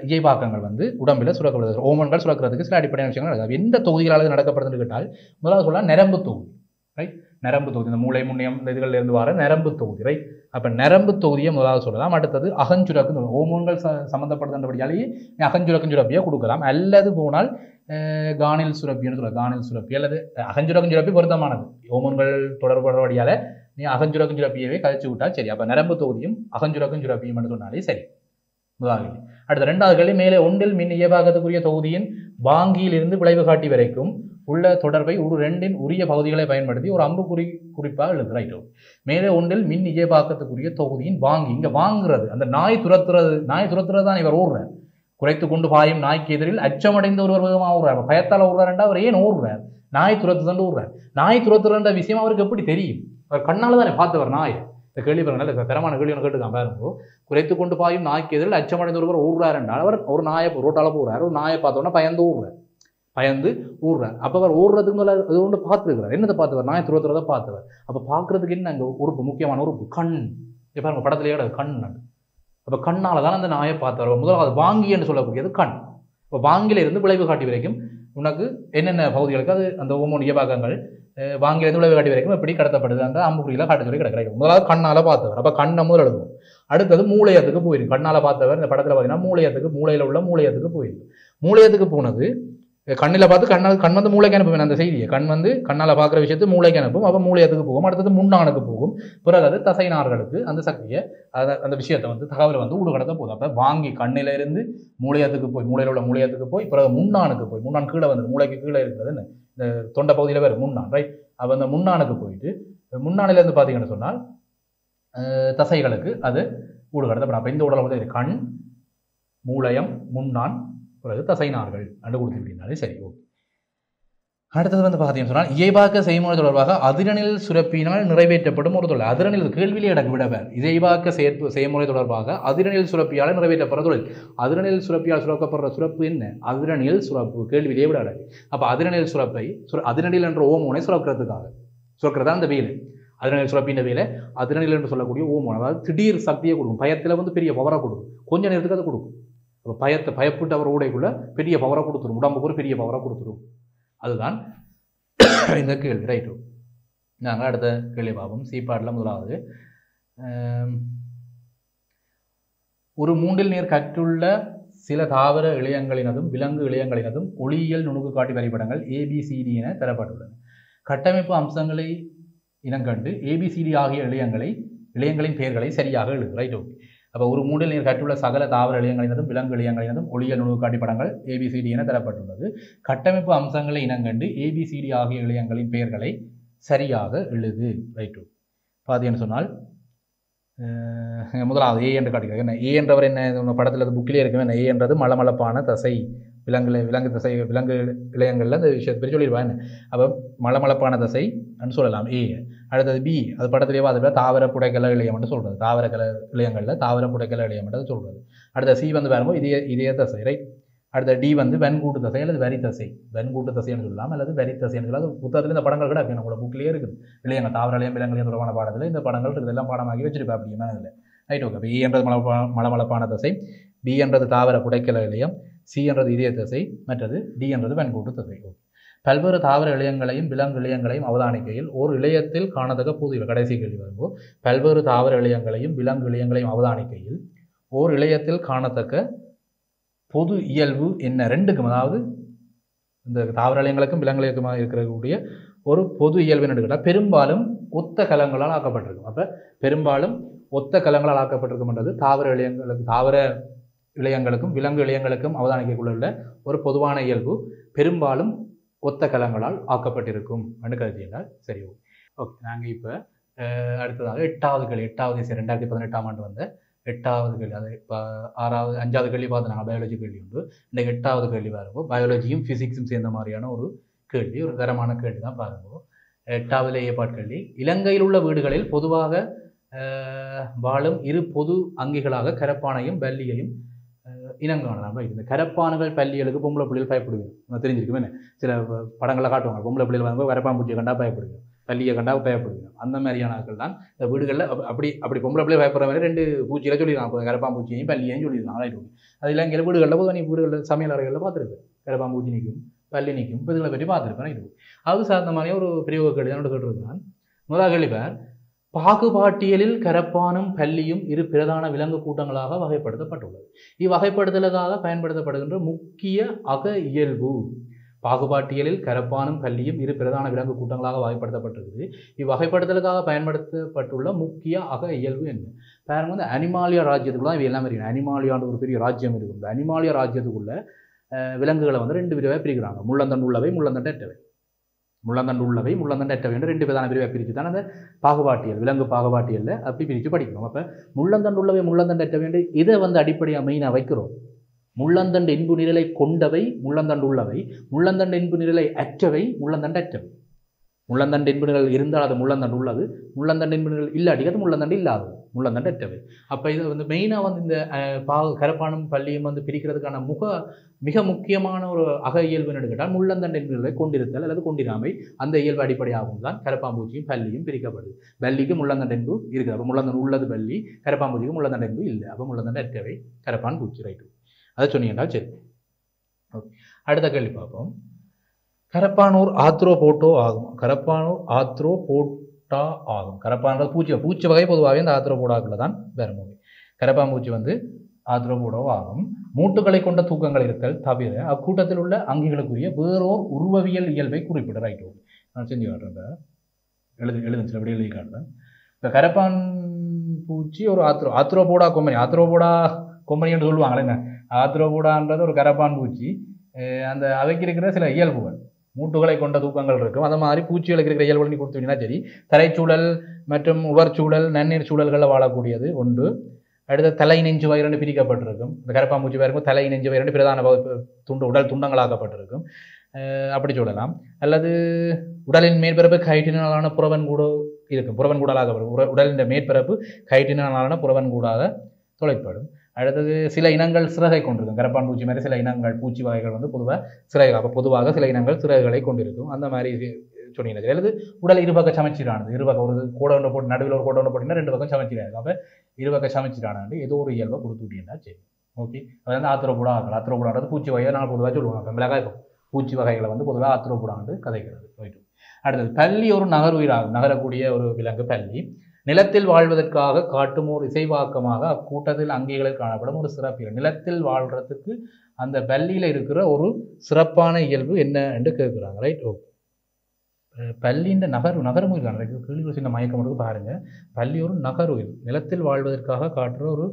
இயைபாக்கங்கள் வந்து உடம்பில் சுரக்கப்படுது, ஓமன்கள் சுரக்கிறதுக்கு சில அடிப்படையான விஷயங்கள் நடக்குது. எந்த தொகுதிகளால் நடக்கப்படுதுன்னு கேட்டால் முதலாவது சொல்லலாம் நரம்பு தொகுதி. ரைட், நரம்பு தொகுதி, இந்த மூளை முன்னியம் இந்த இதுகளில் இருந்து வர நரம்பு தொகுதி. ரைட், அப்போ நரம்பு தொகுதியை முதலாவது சொல்லலாம். அடுத்தது அகஞ்சுரக்கு, ஓமோன்கள் சம்மந்தப்படுகின்றபடியாலேயே அகஞ்சுரக்கும் சுரப்பியை கொடுக்கலாம். அல்லது போனால் கானில் சுரப்பின்னு சொல்லலாம், கானில் சுரப்பி அல்லது அகஞ்சுரக்கும் சுரப்பி பொருத்தமானது. ஓமோன்கள் தொடர்புடையால் நீ அகஞ்சுரக்கும் சுரப்பியவே கழிச்சு விட்டால் சரி. அப்போ நரம்பு தொகுதியும் அகஞ்சுரக்கும் சுரப்பியும் என்று சொன்னாலே சரி. முதலாவது. அடுத்த ரெண்டாவது கேள்வி, மேலே ஒன்றில் மின் இயபாக்கத்துக்குரிய தொகுதியின் வாங்கியில் இருந்து விளைவு காட்டி வரைக்கும் உள்ள தொடர்பை ஒரு ரெண்டின் உரிய பகுதிகளை பயன்படுத்தி ஒரு அம்பு குறிப்பாக எழுது. ரைட்டோ, மேலே ஒன்றில் மின் இயபாக்கத்துக்குரிய தொகுதியின் வாங்கி, இங்கே வாங்குறது அந்த நாய் துரத்துறது தான் இவர் ஓடுறார். குறைத்து கொண்டு பாயும் நாய்க்கு எதிரில் அச்சமடைந்த ஒருவர் வேகமாக ஓடுறார். பயத்தால் ஓடுறாருண்டா அவர் ஏன் ஓடுறார்? நாய் துரத்துதான் ஓடுறார். நாய் துரத்துறன்ற விஷயம் அவருக்கு எப்படி தெரியும்? அவர் கண்ணால் தானே பார்த்தவர் நாயை. இந்த கேள்வி பாருங்க, தரமான கேள்வி ஒன்று கேட்டுக்கான் பாருங்க. குறைத்து கொண்டு பாயும் நாய்க்கு எதிரில் அச்சமடைந்த ஒருவர் ஓடுறார் என்றால் அவர் ஒரு நாயை ரோட்டால் போடுறார், ஒரு நாயை பார்த்தோன்னா பயந்து ஓடுறார். அப்போ அவர் ஓடுறதுக்கு மேலே அது ஒன்று பார்த்துருக்கிறார். என்னதை பார்த்தவர்? நாயை துரத்துறதை பார்த்தவர். அப்போ பார்க்கறதுக்கு என்ன அங்கே உறுப்பு, முக்கியமான உறுப்பு கண். இப்போ பாருங்க படத்துலேயே கண். அப்போ கண்ணால் தான் அந்த நாயை பார்த்தவர். முதலாவது வாங்கி என்று சொல்லக்கூடியது கண். இப்போ வாங்கிலிருந்து விளைவு காட்டி வரைக்கும் உனக்கு என்னென்ன பகுதிகளுக்கு அது அந்த ஓமோன் இயபாக்கங்கள் வாங்கிலிருந்து விளைவு காட்டி வரைக்கும் எப்படி கடத்தப்படுது அந்த அம்புக்குறியில் காட்டு சொல்லி கிடைக்கும். முதலாவது கண்ணால் பார்த்தவர். அப்போ கண்ணை முதல் எழுதுவோம். அடுத்தது மூளையத்துக்கு போயிருக்கு. கண்ணால் பார்த்தவர் இந்த படத்தில் பார்த்தீங்கன்னா மூளையில் உள்ள மூளையத்துக்கு போயிருக்கு. மூளையத்துக்கு போனது கண்ணில் பார்த்து கண் வந்து மூளைக்கு அனுப்புவேன் அந்த செய்தியை. கண் வந்து கண்ணால் பார்க்குற விஷயத்தை மூளைக்கு அனுப்பும். அப்போ மூளையத்துக்கு போகும். அடுத்தது முன்னானுக்கு போகும். பிறகு அது தசைநார்களுக்கு அந்த சக்தியை அந்த விஷயத்தை வந்து தகவலை வந்து ஊடுகடத்த போகுது. அப்போ வாங்கி கண்ணில இருந்து மூளையத்துக்கு போய், மூளையில் உள்ள மூளையத்துக்கு போய், பிறகு முன்னானுக்கு போய், முன்னான் கீழே வந்து மூளைக்கு கீழே இருக்கிறது இந்த தொண்டை பகுதியில் வேறு முன்னான். ரைட், அப்போ அந்த முன்னானுக்கு போயிட்டு முன்னானிலேருந்து பார்த்தீங்கன்னு சொன்னால் தசைகளுக்கு அது ஊடுகடத்தப்படும். அப்போ இந்த உடலை வந்து கண், மூளையம், முன்னான், பிறகு தசைநார்கள் அண்டு கொடுத்துக்கிட்டீங்கனாலே சரி. ஓகே. அடுத்தது வந்து பார்த்தீங்கன்னு சொன்னால் இயைபாக்க செய்முறை தொடர்பாக அதிரணில் சுரப்பினால் நிறைவேற்றப்படும் ஒரு தொழில். அதிரணில் கேள்வியிலே எனக்கு விடவர் இயைபாக்க செய்முறை தொடர்பாக அதிரணில் சுரப்பியால் நிறைவேற்றப்படுற தொழில். அதிரணில் சுரப்பியால் சுரக்கப்படுற சுரப்பு என்ன? அதிரணில் சுரப்பு. கேள்வியிலே விட அடகு. அப்போ அதிரணில் சுரப்பை அதிரணில் என்ற ஓமோனை சுரக்கிறதா அந்த வேலை. அதிரணில் சுரப்பின வேலை அதிரணில் என்று சொல்லக்கூடிய ஓமோன், அதாவது திடீர் சக்தியை கொடுக்கும். பயத்தில் வந்து பெரிய பவரை கொடுக்கும், கொஞ்ச நேரத்துக்கு அது கொடுக்கும். அப்போ பயப்பட்டு அவர் ஊடைக்குள்ள பெரிய பவரை கொடுத்துரும், உடம்புக்கு ஒரு பெரிய பவரை கொடுத்துரும். அதுதான் இந்த கேள்வி. ரைட்டு, நாங்கள் அடுத்த கேள்வி பார்ப்போம். சீப்பாட்டில் முதலாவது, ஒரு மூன்றில் நீர் கற்றுள்ள சில தாவர இழையங்களினதும் விலங்கு இழையங்களினதும் ஒளியியல் நுணுக்கு காட்டி வரைபடங்கள் ABCD என தரப்பட்டுள்ளன. கட்டமைப்பு அம்சங்களை இனங்கண்டு ABCD ஆகிய இழையங்களின் பெயர்களை சரியாக எழுது. Right, okay. அப்போ ஒரு மூன்றில் நீர் கற்றுள்ள சகல தாவர இழையங்களினதும் விலங்கு இழையங்களினதும் ஒளியியல் நுணுக்கு காட்டி படங்கள் ABCD என தரப்பட்டுள்ளது. கட்டமைப்பு அம்சங்களை இனங்கண்டு ABCD ஆகிய இழையங்களின் பெயர்களை சரியாக எழுது. ரைட்டு, பார்த்தீங்கன்னு சொன்னால் முதலாவது A என்று காட்டுகிறது. என்ன A என்றவர் என்ன படத்தில் புக்கிலே இருக்குமே, என்ன A என்றது மலமளப்பான தசை, விலங்கு தசை, விலங்கு இழையங்களில் அந்த விஷயத்தை பெரிய சொல்லிடுவாங்க. அப்போ மலமளப்பான தசை சொல்லலாம் A. அடுத்தது B, அது படத்திலேயே அது தாவர புடைக்கல இழையம்னு சொல்கிறது. தாவர இழையங்களில் தாவர புடைக்கல இழையம்ன்றது சொல்கிறது. அடுத்த C வந்து வரும்போது இதய தசை. ரைட், அடுத்த D வந்து வெண்கூட்டு தசை அல்லது வரி தசை. வெண்கூட்டு தசைன்னு சொல்லலாம் அல்லது வரி தசைன்னு சொல்லலாம். புத்தகத்தில் இந்த படங்கள் கூட இருக்குது, நம்மளோட புக்கிலேயே இருக்குது. இளையங்க தாவர இளையம் விலங்குலையும் தொடர்பான பாடத்தில் இந்த படங்கள் இருக்குது, எல்லாம் பாடமாகி வச்சிருப்பேன் அப்படின்னா இல்லை. Right, okay. இப்போ A என்றது மலமளப்பான தசை, B என்றது தாவர புடைக்கல இழையம், C என்றது இதய தசை, மற்றது D என்றது வெண்கூட்டு தசை. பல்வேறு தாவர இழையங்களையும் விலங்கு இழையங்களையும் அவதானிக்கையில் ஒரு இழையத்தில் காணத்தக்க பொது கடைசி கேள்வி வரும்போது, பல்வேறு தாவர இழையங்களையும் விலங்கு இழையங்களையும் அவதானிக்கையில் ஓர் இழையத்தில் காணத்தக்க பொது இயல்பு என்ன? ரெண்டுக்கும், அதாவது இந்த தாவர இழையங்களுக்கும் விலங்குகளுக்கும் இருக்கக்கூடிய ஒரு பொது இயல்பு என்று கேட்டால் பெரும்பாலும் ஒத்த கலங்களால் ஆக்கப்பட்டிருக்கும். அப்போ பெரும்பாலும் ஒத்த கலங்களால் ஆக்கப்பட்டிருக்கும்ன்றது தாவர இழையங்களுக்கும் விலங்கு இழையங்களுக்கும் அவதானிக்கக்குள்ள ஒரு பொதுவான இயல்பு பெரும்பாலும் ஒத்த கலங்களால் ஆக்கப்பட்டிருக்கும் என்று கருதினால் சரி. ஓகே, நாங்கள் இப்போ அடுத்ததாக 8வது கேள்வி 8வது தேசிய 2018ஆம் ஆண்டு வந்த 8வது கேள்வி. அது இப்போ 5வது கேள்வி பார்த்தாங்க பயாலஜி கேள்வி உண்டு. இந்த 8வது கேள்வி பாருங்க, பயாலஜியும் ஃபிசிக்ஸும் சேர்ந்த மாதிரியான ஒரு கேள்வி, ஒரு தரமான கேள்வி தான் பாருங்க. 8வது ஏற்பாடு கேள்வி. இலங்கையில் உள்ள வீடுகளில் பொதுவாக வாழும் இரு பொது அங்கிகளாக கரப்பானையும் பல்லியையும் இனங்காணலாம். இந்த கரப்பானுகள் பல்லிகளுக்கு பொம்பளை பிள்ளைகள் பயப்படுவீங்க, தெரிஞ்சிருக்குமே. சில படங்களை காட்டுவாங்க, பொம்பளை பிள்ளைகள் வந்து கரப்பாம்பூச்சியை கண்டா பயப்படுவீங்க, பள்ளியை கண்டா பயப்படுவீங்க. அந்த மாதிரியான ஆட்கள் தான் இந்த வீடுகளில் அப்படி பொம்பளை பிள்ளை பயப்படுற மாதிரி 2 பூச்சியில் சொல்லியிருக்காங்க, கரப்பாம்பூச்சியையும் பள்ளியையும் சொல்லியிருக்காங்க. அது இலங்கையில் வீடுகளில் பொதுவாக நீ வீடுகளில் சமையல் அறைகளில் பார்த்துருக்கு, கரப்பாம்பூச்சி நிற்கும், பள்ளி நிற்கும், இப்போ இதுகளை பற்றி பார்த்துருப்பேன். இது அது சார்ந்த மாதிரியே ஒரு பிரிவு கேள்வி தான் கேட்டிருக்கிறான். முதல் கேள்வி பார், பாகுபாட்டியலில் கரப்பானும் பல்லியும் இரு பிரதான விலங்கு கூட்டங்களாக வகைப்படுத்தப்பட்டுள்ளது. இவ்வகைப்படுத்தலுக்காக பயன்படுத்தப்படுகின்ற முக்கிய அக இயல்பு. பாகுபாட்டியலில் கரப்பானும் பல்லியும் இரு பிரதான விலங்கு கூட்டங்களாக வகைப்படுத்தப்பட்டிருக்குது. இவ்வகைப்படுத்தலுக்காக பயன்படுத்தப்பட்டுள்ள முக்கிய அக இயல்பு என்ன? பாருங்க, வந்து அனிமாலியா ராஜ்யத்துக்குள்ள தான் இவை எல்லாம் இருக்கு. அனிமாலியான்னு ஒரு பெரிய ராஜ்யம் இருக்குது. இந்த அனிமாலியா ராஜ்யத்துக்குள்ள விலங்குகளை வந்து 2 பிரிவாக பிரிக்கிறாங்க, முள்ளந்தண்டு உள்ளவை, முள்ளந்தண்டு அற்றவை. முள்ளந்தண்டு உள்ளவை, முள்ளந்தண்டு அற்றவை என்று 2 பிரதான பிரிவாக பிரித்து தான் அந்த பாகுபாட்டியல், விலங்கு பாகுபாட்டியலில் அப்படி பிரித்து படிக்கணும். அப்போ முள்ளந்தண்டு உள்ளவை, முள்ளந்தண்டு அற்றவை என்று இதை வந்து அடிப்படையாக மெயினாக வைக்கிறோம். முள்ளந்தண்டு இன்பு நிரலை கொண்டவை முள்ளந்தண்டு உள்ளவை, முள்ளந்தண்டு இன்பு நிரலை அற்றவை முள்ளந்தண்டு அற்றவை. முள்ளந்தண்டு இன்பு நிரல் இருந்தால் அது முள்ளந்தண்டு உள்ளது, முள்ளந்தண்டு இன்பு நிரல் இல்லாட்டி அது முள்ளந்தண்டு இல்லாதது, முள்ளந்தண்டு அற்றவை. அப்போ இதை வந்து மெயினாக வந்து இந்த கரப்பானும் பள்ளியும் வந்து பிரிக்கிறதுக்கான மிக முக்கியமான ஒரு அக இயல்புன்னு எடுத்துக்கிட்டால் முள்ளந்தண்டு இன்பு நிரலை கொண்டிருத்தல் அல்லது கொண்டிராமை. அந்த இயல்பு அடிப்படையாகவும் தான் கரப்பாம்பூச்சியும் பள்ளியும் பிரிக்கப்படுது. பள்ளிக்கு முள்ளந்தண்டு இன்பு இருக்குது, அப்போ முள்ளந்தண்டு உள்ளது பள்ளி, கரப்பாம்பூச்சிக்கு முள்ளந்தண்டு இன்பு இல்லை, அப்போ முள்ளந்தண்டு அற்றவை கரப்பான் பூச்சி. ரைட்டு, அதை சொன்னீங்கன்னா சரி. ஓகே, அடுத்த கேள்வி பார்ப்போம். கரப்பானூர் ஆத்ரோபோட்டோ ஆகும். கரப்பானூர் ஆத்ரோபோட்டா ஆகும். கரப்பானூர் பூச்சி வகை பொதுவாகவே இந்த ஆத்ரோபோடாக்களில் தான் வரும். கரப்பாம்பூச்சி வந்து ஆத்ரோபோடோ ஆகும். மூட்டுகளை கொண்ட தூக்கங்கள் இருத்தல் தவிர அக்கூட்டத்தில் உள்ள அங்கிகளுக்குரிய வேறோர் உருவவியல் இயல்பை குறிப்பிட. ரைட்டு, நான் செஞ்சு காட்டுறேன், எழுதுச்சு அப்படி எழுதி காட்டுறேன். இப்போ கரப்பான் பூச்சி ஒரு ஆத்ரோபோடா கொம்பனி, ஆத்ரோபோடா கொம்பனி என்று சொல்லுவாங்களே, என்ன ஆத்ரோபோடான்றது ஒரு கரப்பான் பூச்சி. அந்த அவைக்கு இருக்கிற சில இயல்புகள், மூட்டுகளை கொண்ட தூக்கங்கள் இருக்கும். அந்த மாதிரி பூச்சிகளுக்கு இருக்கிற இயல்புகள் நீ கொடுத்துட்டீங்கன்னா சரி. தரைச்சூழல் மற்றும் உவர்ச்சூழல் நன்னீர் சூழல்களில் வாழக்கூடியது ஒன்று. அடுத்த தலை நெஞ்சு வயிறு பிரிக்கப்பட்டிருக்கும். இந்த கரப்பாம்பூச்சி வயிறுக்கும் தலை நெஞ்சு வயிறு பிரதான உடல் துண்டங்களாக்கப்பட்டிருக்கும், அப்படி சொல்லலாம். அல்லது உடலின் மேற்பரப்பு கைட்டினாலான புறவன் கூட இருக்கும், புறவன் கூடாலாக உடலின் மேற்பரப்பு கைட்டினாலான புறவன் கூடாக தொலைப்படும். அடுத்தது சில இனங்கள் சிறகை கொண்டிருக்கும். கரப்பான் பூச்சி மாதிரி சில இனங்கள் பூச்சி வகைகள் வந்து பொதுவாக சிறகு, அப்போ பொதுவாக சில இனங்கள் சிறகுகளை கொண்டிருக்கும். அந்த மாதிரி சொன்னீங்க. அல்லது உடல் இருபக்க சமைச்சீரானது, இருபக்கம் ஒரு கோடை ஒன்று போட்டு நடுவில் ஒரு கோடை ஒன்று போட்டிங்கன்னா 2 பக்கம் சமைச்சீராகும். அப்போ இருபக்க சமைச்சீரானது ஏதோ ஒரு இயல்பை கொடுத்து விட்டீங்கன்னா சரி. ஓகே, அது வந்து ஆத்திரோபுடா ஆகலாம். ஆத்திரோபுடான்றது பூச்சி வகையை நான் பொதுவாக சொல்லுவாங்க. இப்போ மிளகாய் பூச்சி வகைகளை வந்து பொதுவாக ஆத்திரோபுடான்னு கதைக்கிறது. ரைட்டு, அடுத்தது பல்லி ஒரு நகருயிராகும். நகரக்கூடிய ஒரு விலங்கு பல்லி. நிலத்தில் வாழ்வதற்காக காட்டும் ஒரு இசைவாக்கமாக அக்கூட்டத்தில் அங்கிகளில் காணப்படும் ஒரு சிறப்பு. நிலத்தில் வாழ்கிறதுக்கு அந்த பல்லியில் இருக்கிற ஒரு சிறப்பான இயல்பு என்ன என்று கேட்குறாங்க. Right, okay. பல்லியின் நகருயிர் தான் கேள்வி சின்ன மயக்கம் மட்டும் பாருங்க. பல்லி ஒரு நகருயிர், நிலத்தில் வாழ்வதற்காக காட்டுற ஒரு